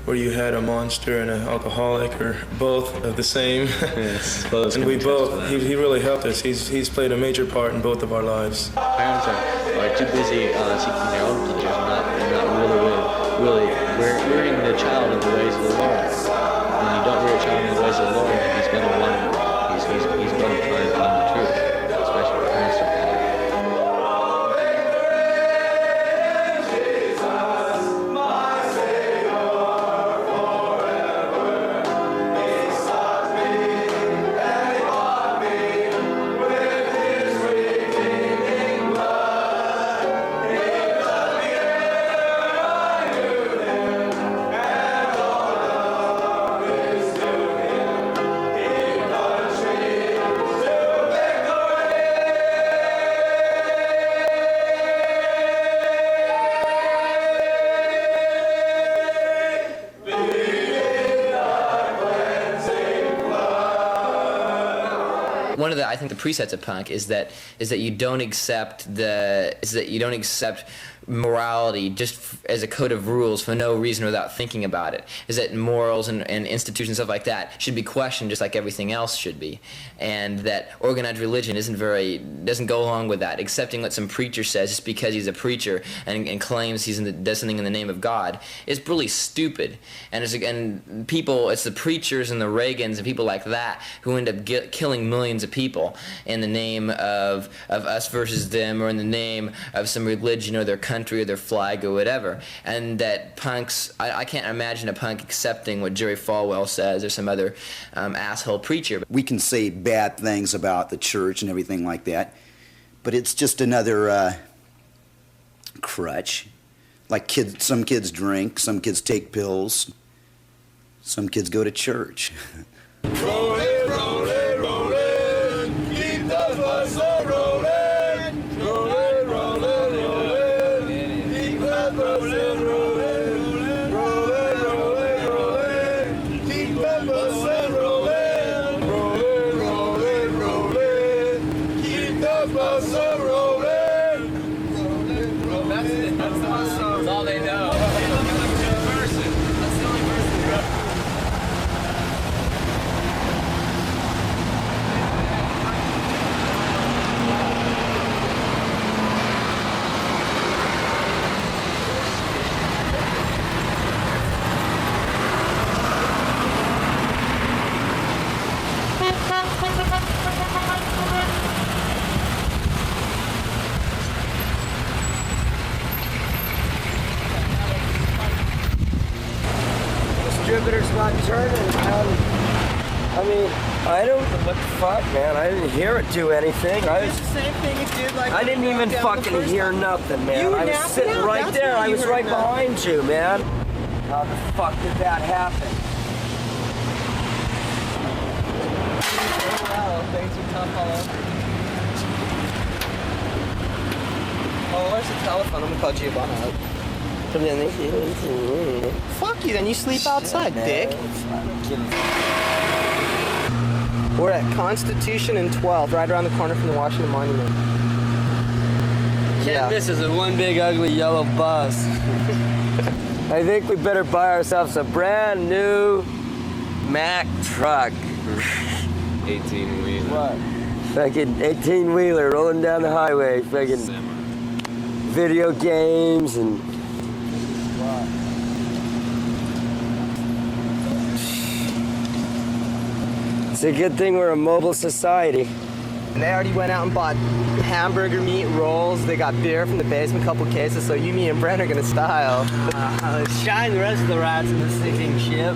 Where you had a monster and an alcoholic, or both of the same. Yes, and we both, he really helped us. He's played a major part in both of our lives. Parents are too busy seeking their own pleasures, not really rearing the child in the ways of the Lord. When you don't rear a child in the ways of the Lord, he's going to wander. He's going to try and find the truth, especially when parents don't have it. One of the, I think, the presets of punk is that you don't accept morality just as a code of rules for no reason without thinking about it. Is that morals and institutions, stuff like that, should be questioned just like everything else should be, and that organized religion doesn't go along with that. Accepting what some preacher says just because he's a preacher and claims does something in the name of God is really stupid. And it's the preachers and the Reagans and people like that who end up killing millions of people in the name of us versus them, or in the name of some religion or their country or their flag or whatever. And that punks, I can't imagine a punk accepting what Jerry Falwell says or some other asshole preacher. We can say bad things about the church and everything like that, but it's just another crutch. Like some kids drink, some kids take pills, some kids go to church. Rollin', rollin', rollin', keep the bus a rollin'. Rollin', rollin', rollin', keep the bus a rollin'. Rollin', rollin', rollin', keep the bus a rollin'. Rollin', rollin', rollin', keep the bus a rollin'. Rollin', rollin'. That's the bus song. That's all they know. Distributor's not turning, man. I mean, I don't know what the fuck, man. I didn't hear it do anything. It's the same thing it did like I didn't even fucking hear nothing, man. I was sitting right there. I was right behind you, man. How the fuck did that happen? Wow, things are tough all over. Oh, where's the telephone? I'm gonna call Giovanna out. Fuck you, then you sleep outside, dick. We're at Constitution and 12th, right around the corner from the Washington Monument. Can't miss is a one big ugly yellow bus. I think we better buy ourselves a brand new Mack truck. 18-wheeler. What? Fucking 18-wheeler rolling down the highway. Fucking video games and... It's a good thing we're a mobile society. And they already went out and bought hamburger meat rolls. They got beer from the basement, a couple cases, so you, me, and Brent are gonna style. Shine the rest of the rats in the sinking ship.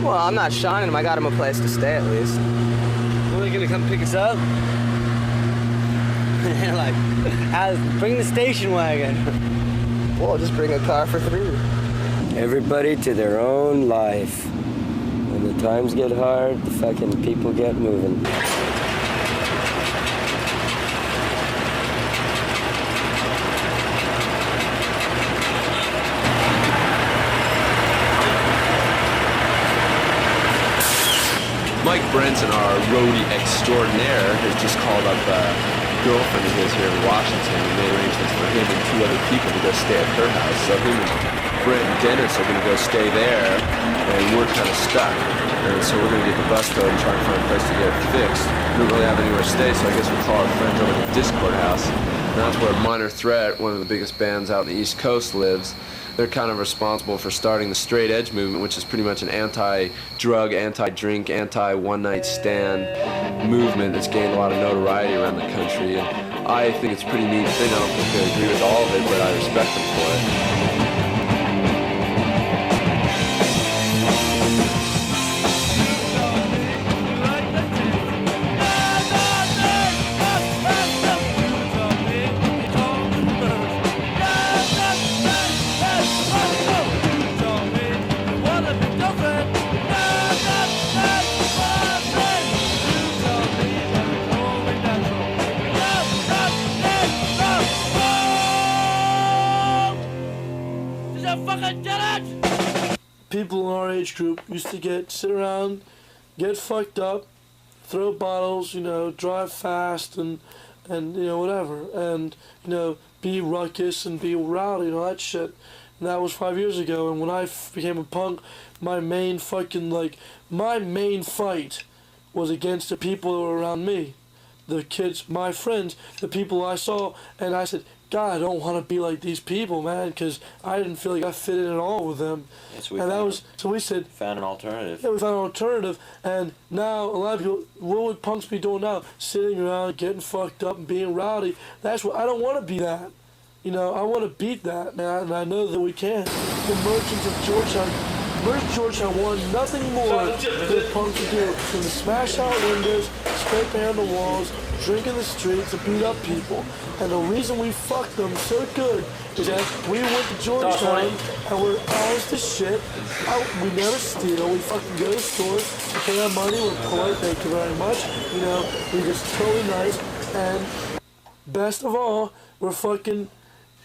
Well, I'm not shining them. I got them a place to stay at least. When are they gonna come pick us up? Like, bring the station wagon. Well, just bring a car for 3. Everybody to their own life. When the times get hard, the fucking people get moving. Mike Brenton, our roadie extraordinaire, has just called up a girlfriend of his here in Washington and made arrangements for him and 2 other people to go stay at her house. So him and Brent and Dennis are going to go stay there, and we're kind of stuck. And so we're going to get the bus though and try and find a place to get it fixed. We don't really have anywhere to stay, so I guess we'll call our friends over at the Discord house. And that's where Minor Threat, one of the biggest bands out in the East Coast, lives. They're kind of responsible for starting the straight edge movement, which is pretty much an anti-drug, anti-drink, anti-one-night stand movement that's gained a lot of notoriety around the country. And I think it's a pretty neat thing. I don't think they agree with all of it, but I respect them for it. People in our age group used to sit around, get fucked up, throw bottles, drive fast and whatever, and, be ruckus and be rowdy and all that shit. And that was 5 years ago, and when I became a punk, my main fight was against the people that were around me. The kids, my friends, the people I saw, and I said, God, I don't want to be like these people, man, because I didn't feel like I fit in at all with them. So we said, found an alternative. Yeah, we found an alternative, and now a lot of people, what would punks be doing now? Sitting around, getting fucked up, and being rowdy. That's what I don't want to be that. I want to beat that, man, and I know that we can. The merchants of Georgetown want nothing more than punks to do than to smash out windows, spray paint on the walls, drink in the streets, and beat up people. And the reason we fucked them so good is that we went to Georgetown and we're honest as shit. We never steal. We fucking go to stores, we pay our money, we're polite, thank you very much. We're just totally nice. And best of all, we're fucking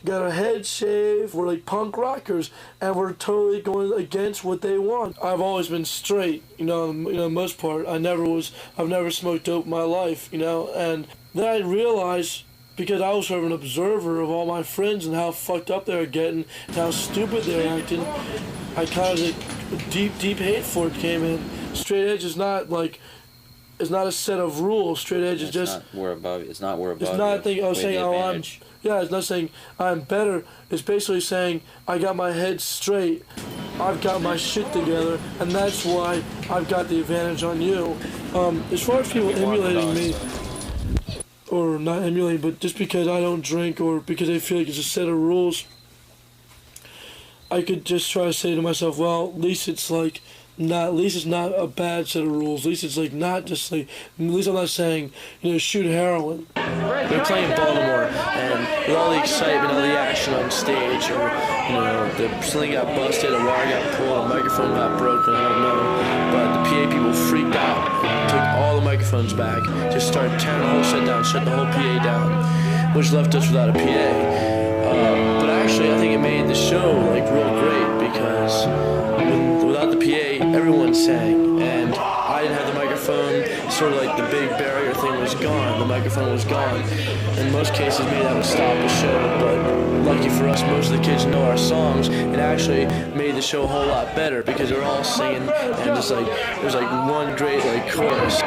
got our heads shaved, we're like punk rockers, and we're totally going against what they want. I've always been straight, most part. I've never smoked dope in my life, and then I realized, because I was sort of an observer of all my friends and how fucked up they were getting, and how stupid they were acting, I kind of, deep hate for it came in. Straight edge is not it's not a set of rules. Straight edge is just... It's not we're above. It's not saying, it's not saying I'm better. It's basically saying I got my head straight. I've got my shit together, and that's why I've got the advantage on you. As far as people emulating me, or not emulating, but just because I don't drink or because they feel like it's a set of rules, I could just try to say to myself, well, at least it's not a bad set of rules. At least it's at least I'm not saying, shoot heroin. They're playing Baltimore, and with all the excitement, all the action on stage, and the ceiling got busted, a wire got pulled, a microphone got broken, I don't know, but the PA people freaked out, took all the microphones back, just started tearing the whole set down, shut the whole PA down, which left us without a PA. But actually, I think it made the show real great, because without without the PA, everyone sang, and I didn't have the microphone. Sort of like the big barrier thing was gone. The microphone was gone. In most cases, maybe that would stop the show, but lucky for us, most of the kids know our songs. It actually made the show a whole lot better because they're all singing, and just like there's like one great like chorus.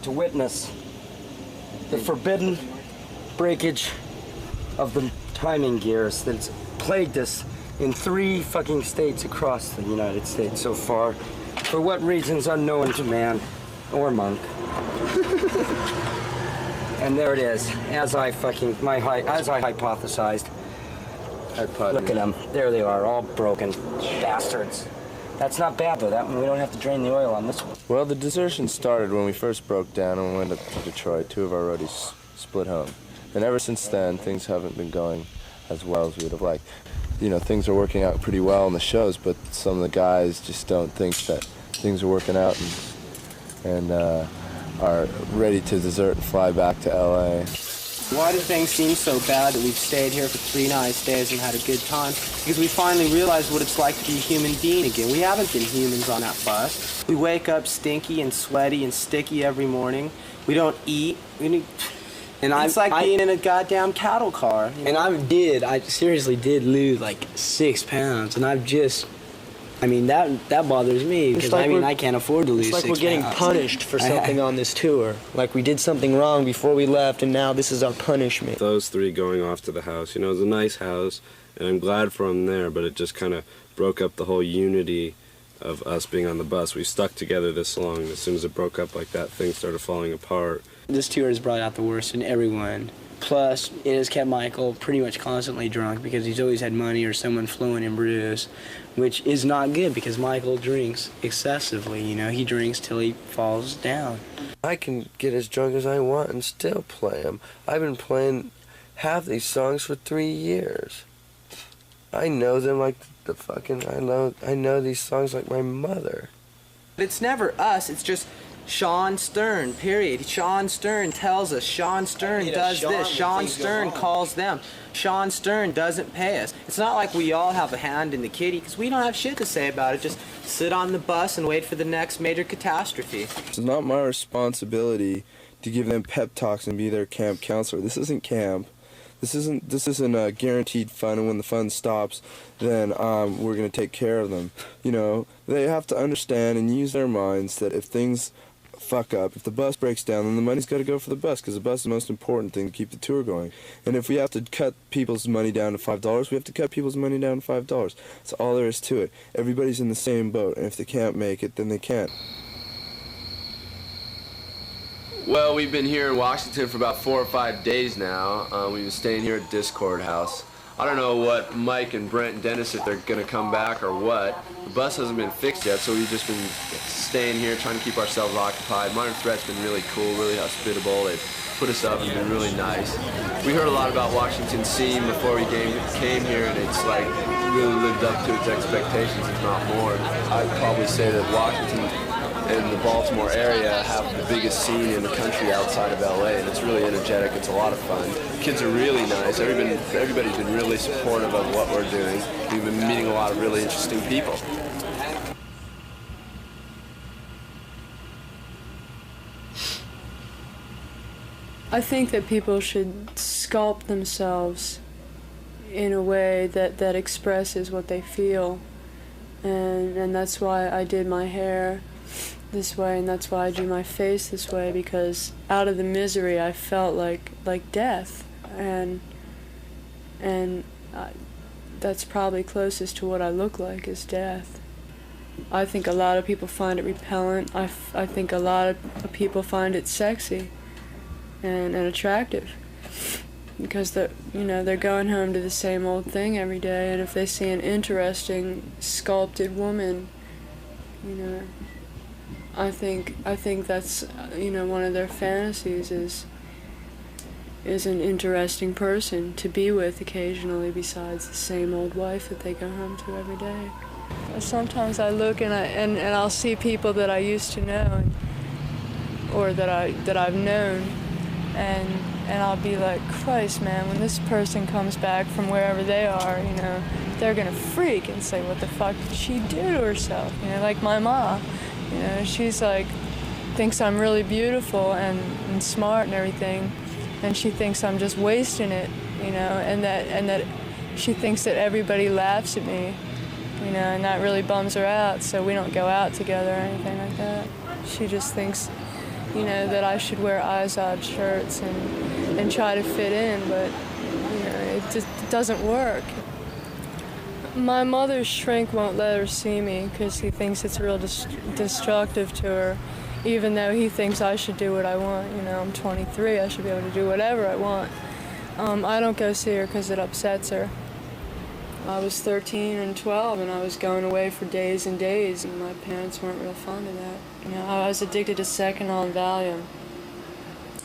To witness the forbidden breakage of the timing gears that's plagued us in 3 fucking states across the United States so far, for what reasons unknown to man or monk. And there it is, as I hypothesized. Look at them, there they are, all broken bastards. That's not bad though, that one we don't have to drain the oil on this one. Well, the desertion started when we first broke down and went up to Detroit. 2 of our roadies split home. And ever since then, things haven't been going as well as we would have liked. You know, things are working out pretty well in the shows, but some of the guys just don't think that things are working out and are ready to desert and fly back to LA. Why do things seem so bad that we've stayed here for 3 nice days and had a good time? Because we finally realized what it's like to be a human being again. We haven't been humans on that bus. We wake up stinky and sweaty and sticky every morning. We don't eat. It's like being in a goddamn cattle car. And I seriously did lose like 6 pounds, and that bothers me because I can't afford to lose 6 pounds. It's like we're getting punished for something on this tour. Like we did something wrong before we left, and now this is our punishment. Those 3 going off to the house, you know, it's a nice house, and I'm glad for them there, but it just kind of broke up the whole unity of us being on the bus. We stuck together this long, and as soon as it broke up like that, things started falling apart. This tour has brought out the worst in everyone. Plus, it has kept Michael pretty much constantly drunk because he's always had money or someone fluent in brews, which is not good because Michael drinks excessively. You know, he drinks till he falls down. I can get as drunk as I want and still play them. I've been playing half these songs for 3 years. I know them like I know these songs like my mother. It's never us, it's just Sean Stern, period. Sean Stern tells us. Sean Stern does this. Sean Stern calls them. Sean Stern doesn't pay us. It's not like we all have a hand in the kitty because we don't have shit to say about it. Just sit on the bus and wait for the next major catastrophe. It's not my responsibility to give them pep talks and be their camp counselor. This isn't camp. This isn't guaranteed fun, and when the fun stops, then we're going to take care of them. You know, they have to understand and use their minds that if things fuck up, if the bus breaks down, then the money's got to go for the bus, because the bus is the most important thing to keep the tour going. And if we have to cut people's money down to $5, we have to cut people's money down to $5. That's all there is to it. Everybody's in the same boat, and if they can't make it, then they can't. Well, we've been here in Washington for about 4 or 5 days now. We've been staying here at Discord House. I don't know what Mike and Brent and Dennis, if they're going to come back or what. The bus hasn't been fixed yet, so we've just been staying here trying to keep ourselves occupied. Modern Threat's been really cool, really hospitable. They've put us up and been really nice. We heard a lot about Washington scene before we came here, and it's like really lived up to its expectations, if not more. I'd probably say that Washington in the Baltimore area have the biggest scene in the country outside of LA, and it's really energetic. It's a lot of fun. The kids are really nice. Everybody's been really supportive of what we're doing. We've been meeting a lot of really interesting people. I think that people should sculpt themselves in a way that expresses what they feel, and that's why I did my hair this way, and that's why I do my face this way, because out of the misery I felt like death, and that's probably closest to what I look like, is death. I think a lot of people find it repellent. I think a lot of people find it sexy and attractive, because they're going home to the same old thing every day, and if they see an interesting sculpted woman, I think that's one of their fantasies is an interesting person to be with occasionally besides the same old wife that they go home to every day. Sometimes I look and I'll see people that I used to know or that I've known, and I'll be like, Christ, man, when this person comes back from wherever they are, they're gonna freak and say, what the fuck did she do to herself? Like my mom, she's like, thinks I'm really beautiful and smart and everything, and she thinks I'm just wasting it, and that she thinks that everybody laughs at me, and that really bums her out, so we don't go out together or anything like that. She just thinks, that I should wear Izod shirts and try to fit in, but, it just doesn't work. My mother's shrink won't let her see me because he thinks it's real destructive to her, even though he thinks I should do what I want. I'm 23, I should be able to do whatever I want. I don't go see her because it upsets her. I was 13 and 12, and I was going away for days and days, and my parents weren't real fond of that. I was addicted to Seconal and Valium,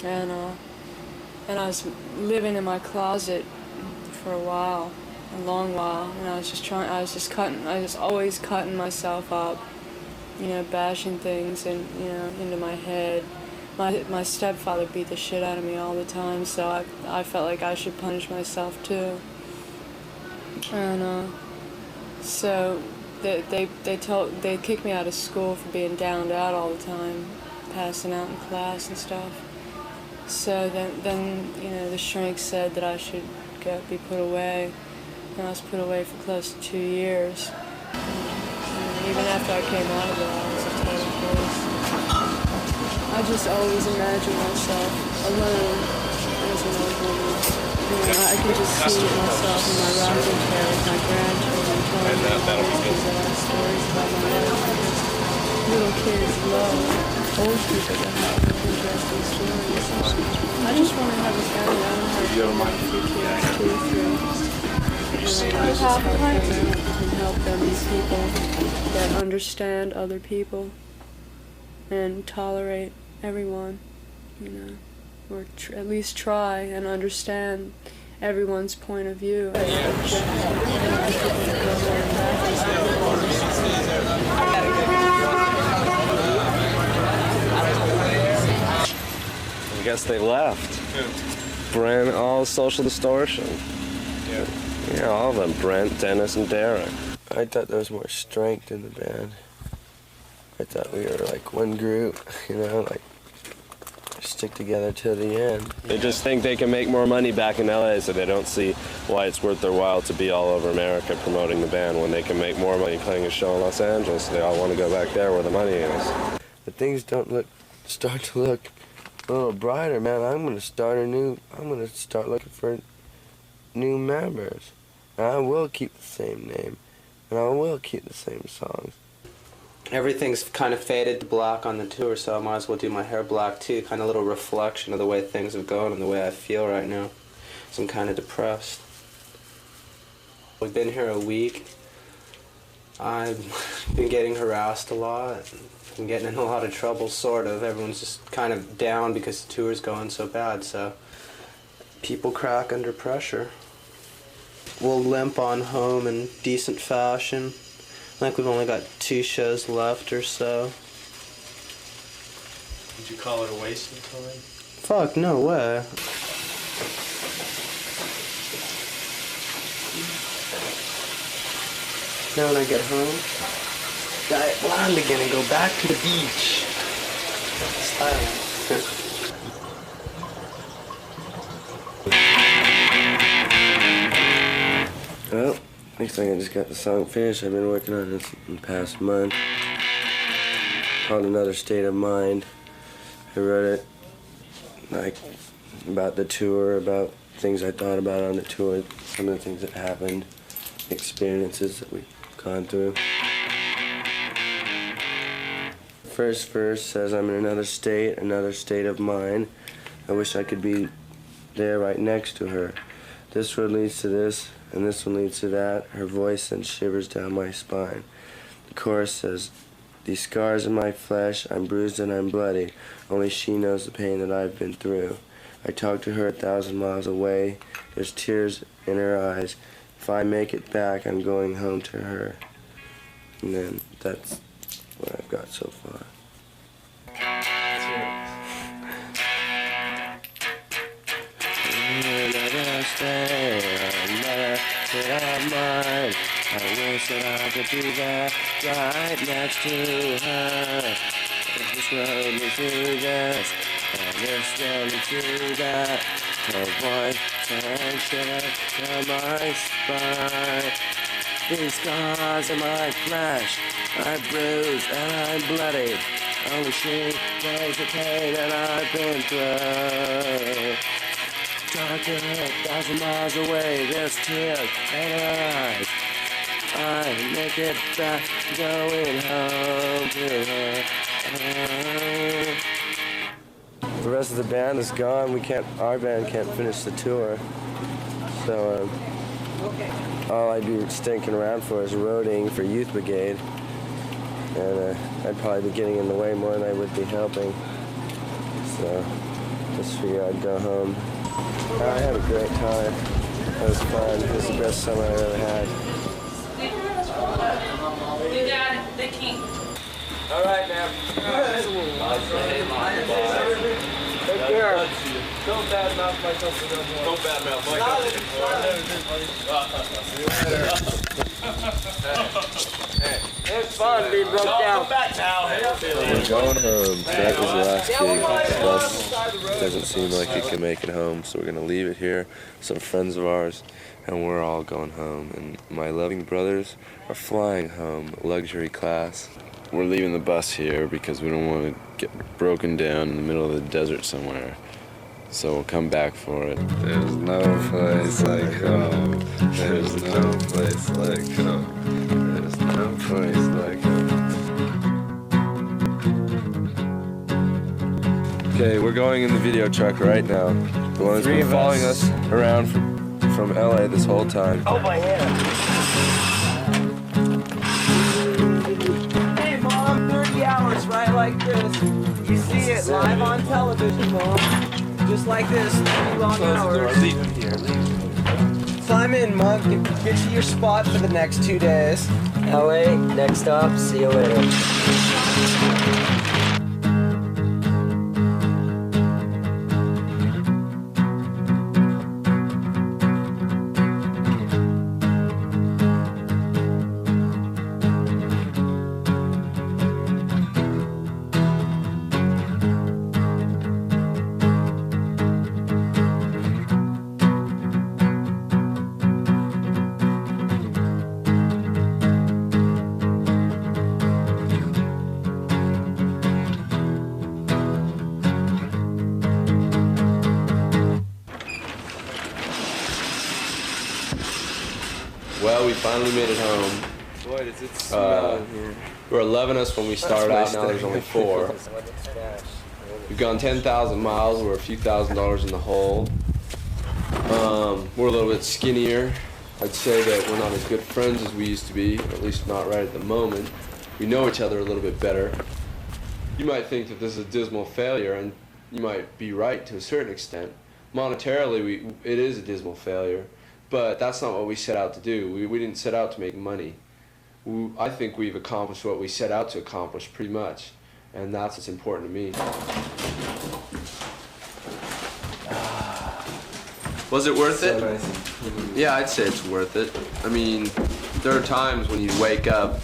and I was living in my closet for a while, a long while, and I was always cutting myself up, bashing things into my head. My stepfather beat the shit out of me all the time, so I felt like I should punish myself too. And so they kicked me out of school for being downed out all the time, passing out in class and stuff. So then the shrink said that I should be put away, and I was put away for close to 2 years. And even after I came out of it, I was a total case. I just always imagined myself alone as an old woman. I could just see myself in my rocking chair with my grandchildren telling me all these bizarre stories about my life. Little kids love old people that have interesting stories. I just want to have a family. I don't have and help them be people that understand other people and tolerate everyone, or at least try and understand everyone's point of view. I guess they left. Brent, all Social Distortion. Yeah, all of them. Brent, Dennis, and Derek. I thought there was more strength in the band. I thought we were like one group, stick together to the end. They just think they can make more money back in LA, so they don't see why it's worth their while to be all over America promoting the band when they can make more money playing a show in Los Angeles. They all want to go back there where the money is. But things start to look a little brighter, man. I'm gonna start looking for new members. And I will keep the same name, and I will keep the same songs. Everything's kind of faded to black on the tour, so I might as well do my hair black too. Kind of a little reflection of the way things have gone and the way I feel right now. So I'm kind of depressed. We've been here a week. I've been getting harassed a lot. I'm getting in a lot of trouble, sort of. Everyone's just kind of down because the tour's going so bad, so people crack under pressure. We'll limp on home in decent fashion. I think we've only got 2 shows left or so. Would you call it a waste of time? Fuck, no way. Now when I get home, diet blonde again and go back to the beach. Style. Well, looks like I just got the song finished. I've been working on this in the past month. Called Another State of Mind. I wrote it like about the tour, about things I thought about on the tour, some of the things that happened, experiences that we've gone through. First verse says, I'm in another state of mind. I wish I could be there right next to her. This road leads to this, and this one leads to that. Her voice sends shivers down my spine. The chorus says, these scars in my flesh, I'm bruised and I'm bloody. Only she knows the pain that I've been through. I talk to her 1,000 miles away. There's tears in her eyes. If I make it back, I'm going home to her. And then that's what I've got so far. Another state of mind. I wish that I could be there right next to her. This road leads to this, and this road leads to that. Her voice and shiver down my spine. These scars in my flesh, I'm bruised and I'm bloody. Only she knows the pain that I've been through. Talk to her 1,000 miles away, there's tears in her eyes. I make it back, going home to her. The rest of the band is gone. Our band can't finish the tour. So all I'd be stinking around for is roading for Youth Brigade. And I'd probably be getting in the way more than I would be helping. So just figured I'd go home. I had a great time. It was fun. It was the best summer I ever had. You got it, the king. All right, man. Take care. Don't badmouth myself. Don't badmouth Hey, it's fun being broke down. Come back now. We're going home. That was the last gig. The bus doesn't seem like it can make it home, so we're going to leave it here. Some friends of ours, and we're all going home. And my loving brothers are flying home, luxury class. We're leaving the bus here because we don't want to get broken down in the middle of the desert somewhere. So we'll come back for it. There's no place like home. There's no place like home. There's no place like home. Okay, we're going in the video truck right now. The one that's been following us around from LA this whole time. Oh, my hand. Hey, Mom, 30 hours right like this. You see it live on television, Mom. Just like this, 30 long hours. Leave him here, leave him. Climb in, Monk, and get to your spot for the next 2 days. LA, next stop, see you later. Well, we finally made it home. Boy, does it smell in here. There were 11 of us when we started out, now there's only 4. We've gone 10,000 miles, we're a few $1,000s in the hole. We're a little bit skinnier. I'd say that we're not as good friends as we used to be, at least not right at the moment. We know each other a little bit better. You might think that this is a dismal failure, and you might be right to a certain extent. Monetarily, it is a dismal failure. But that's not what we set out to do. We didn't set out to make money. I think we've accomplished what we set out to accomplish pretty much. and that's what's important to me. Was it worth it? Nice. Yeah, I'd say it's worth it. I mean, there are times when you wake up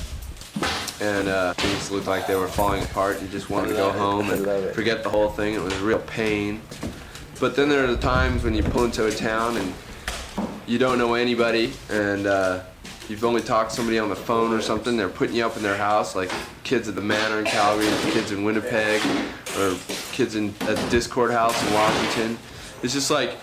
and things look like they were falling apart. You just wanted to go home and forget the whole thing. It was a real pain. But then there are the times when you pull into a town and you don't know anybody, and you've only talked to somebody on the phone or something. They're putting you up in their house, like kids at the Manor in Calgary, kids in Winnipeg, or kids at the Discord house in Washington. It's just like,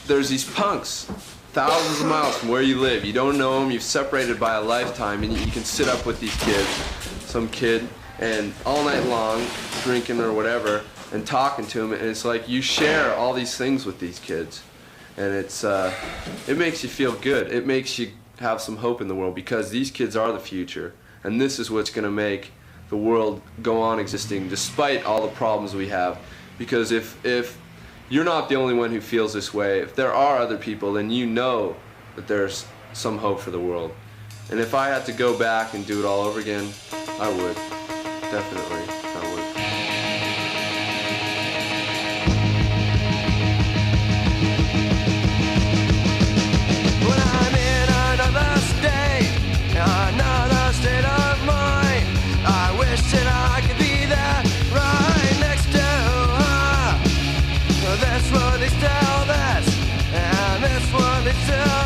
there's these punks thousands of miles from where you live. You don't know them, you've separated by a lifetime, and you can sit up with these kids, some kid, and all night long, drinking or whatever, and talking to them, and it's like you share all these things with these kids. And it makes you feel good. It makes you have some hope in the world, because these kids are the future, and this is what's going to make the world go on existing despite all the problems we have. Because if you're not the only one who feels this way, if there are other people, then you know that there's some hope for the world. And if I had to go back and do it all over again, I would. Definitely, I would. When I'm in another state of mind, I wish that I could be there right next to her. That's what they tell us, and that's what they tell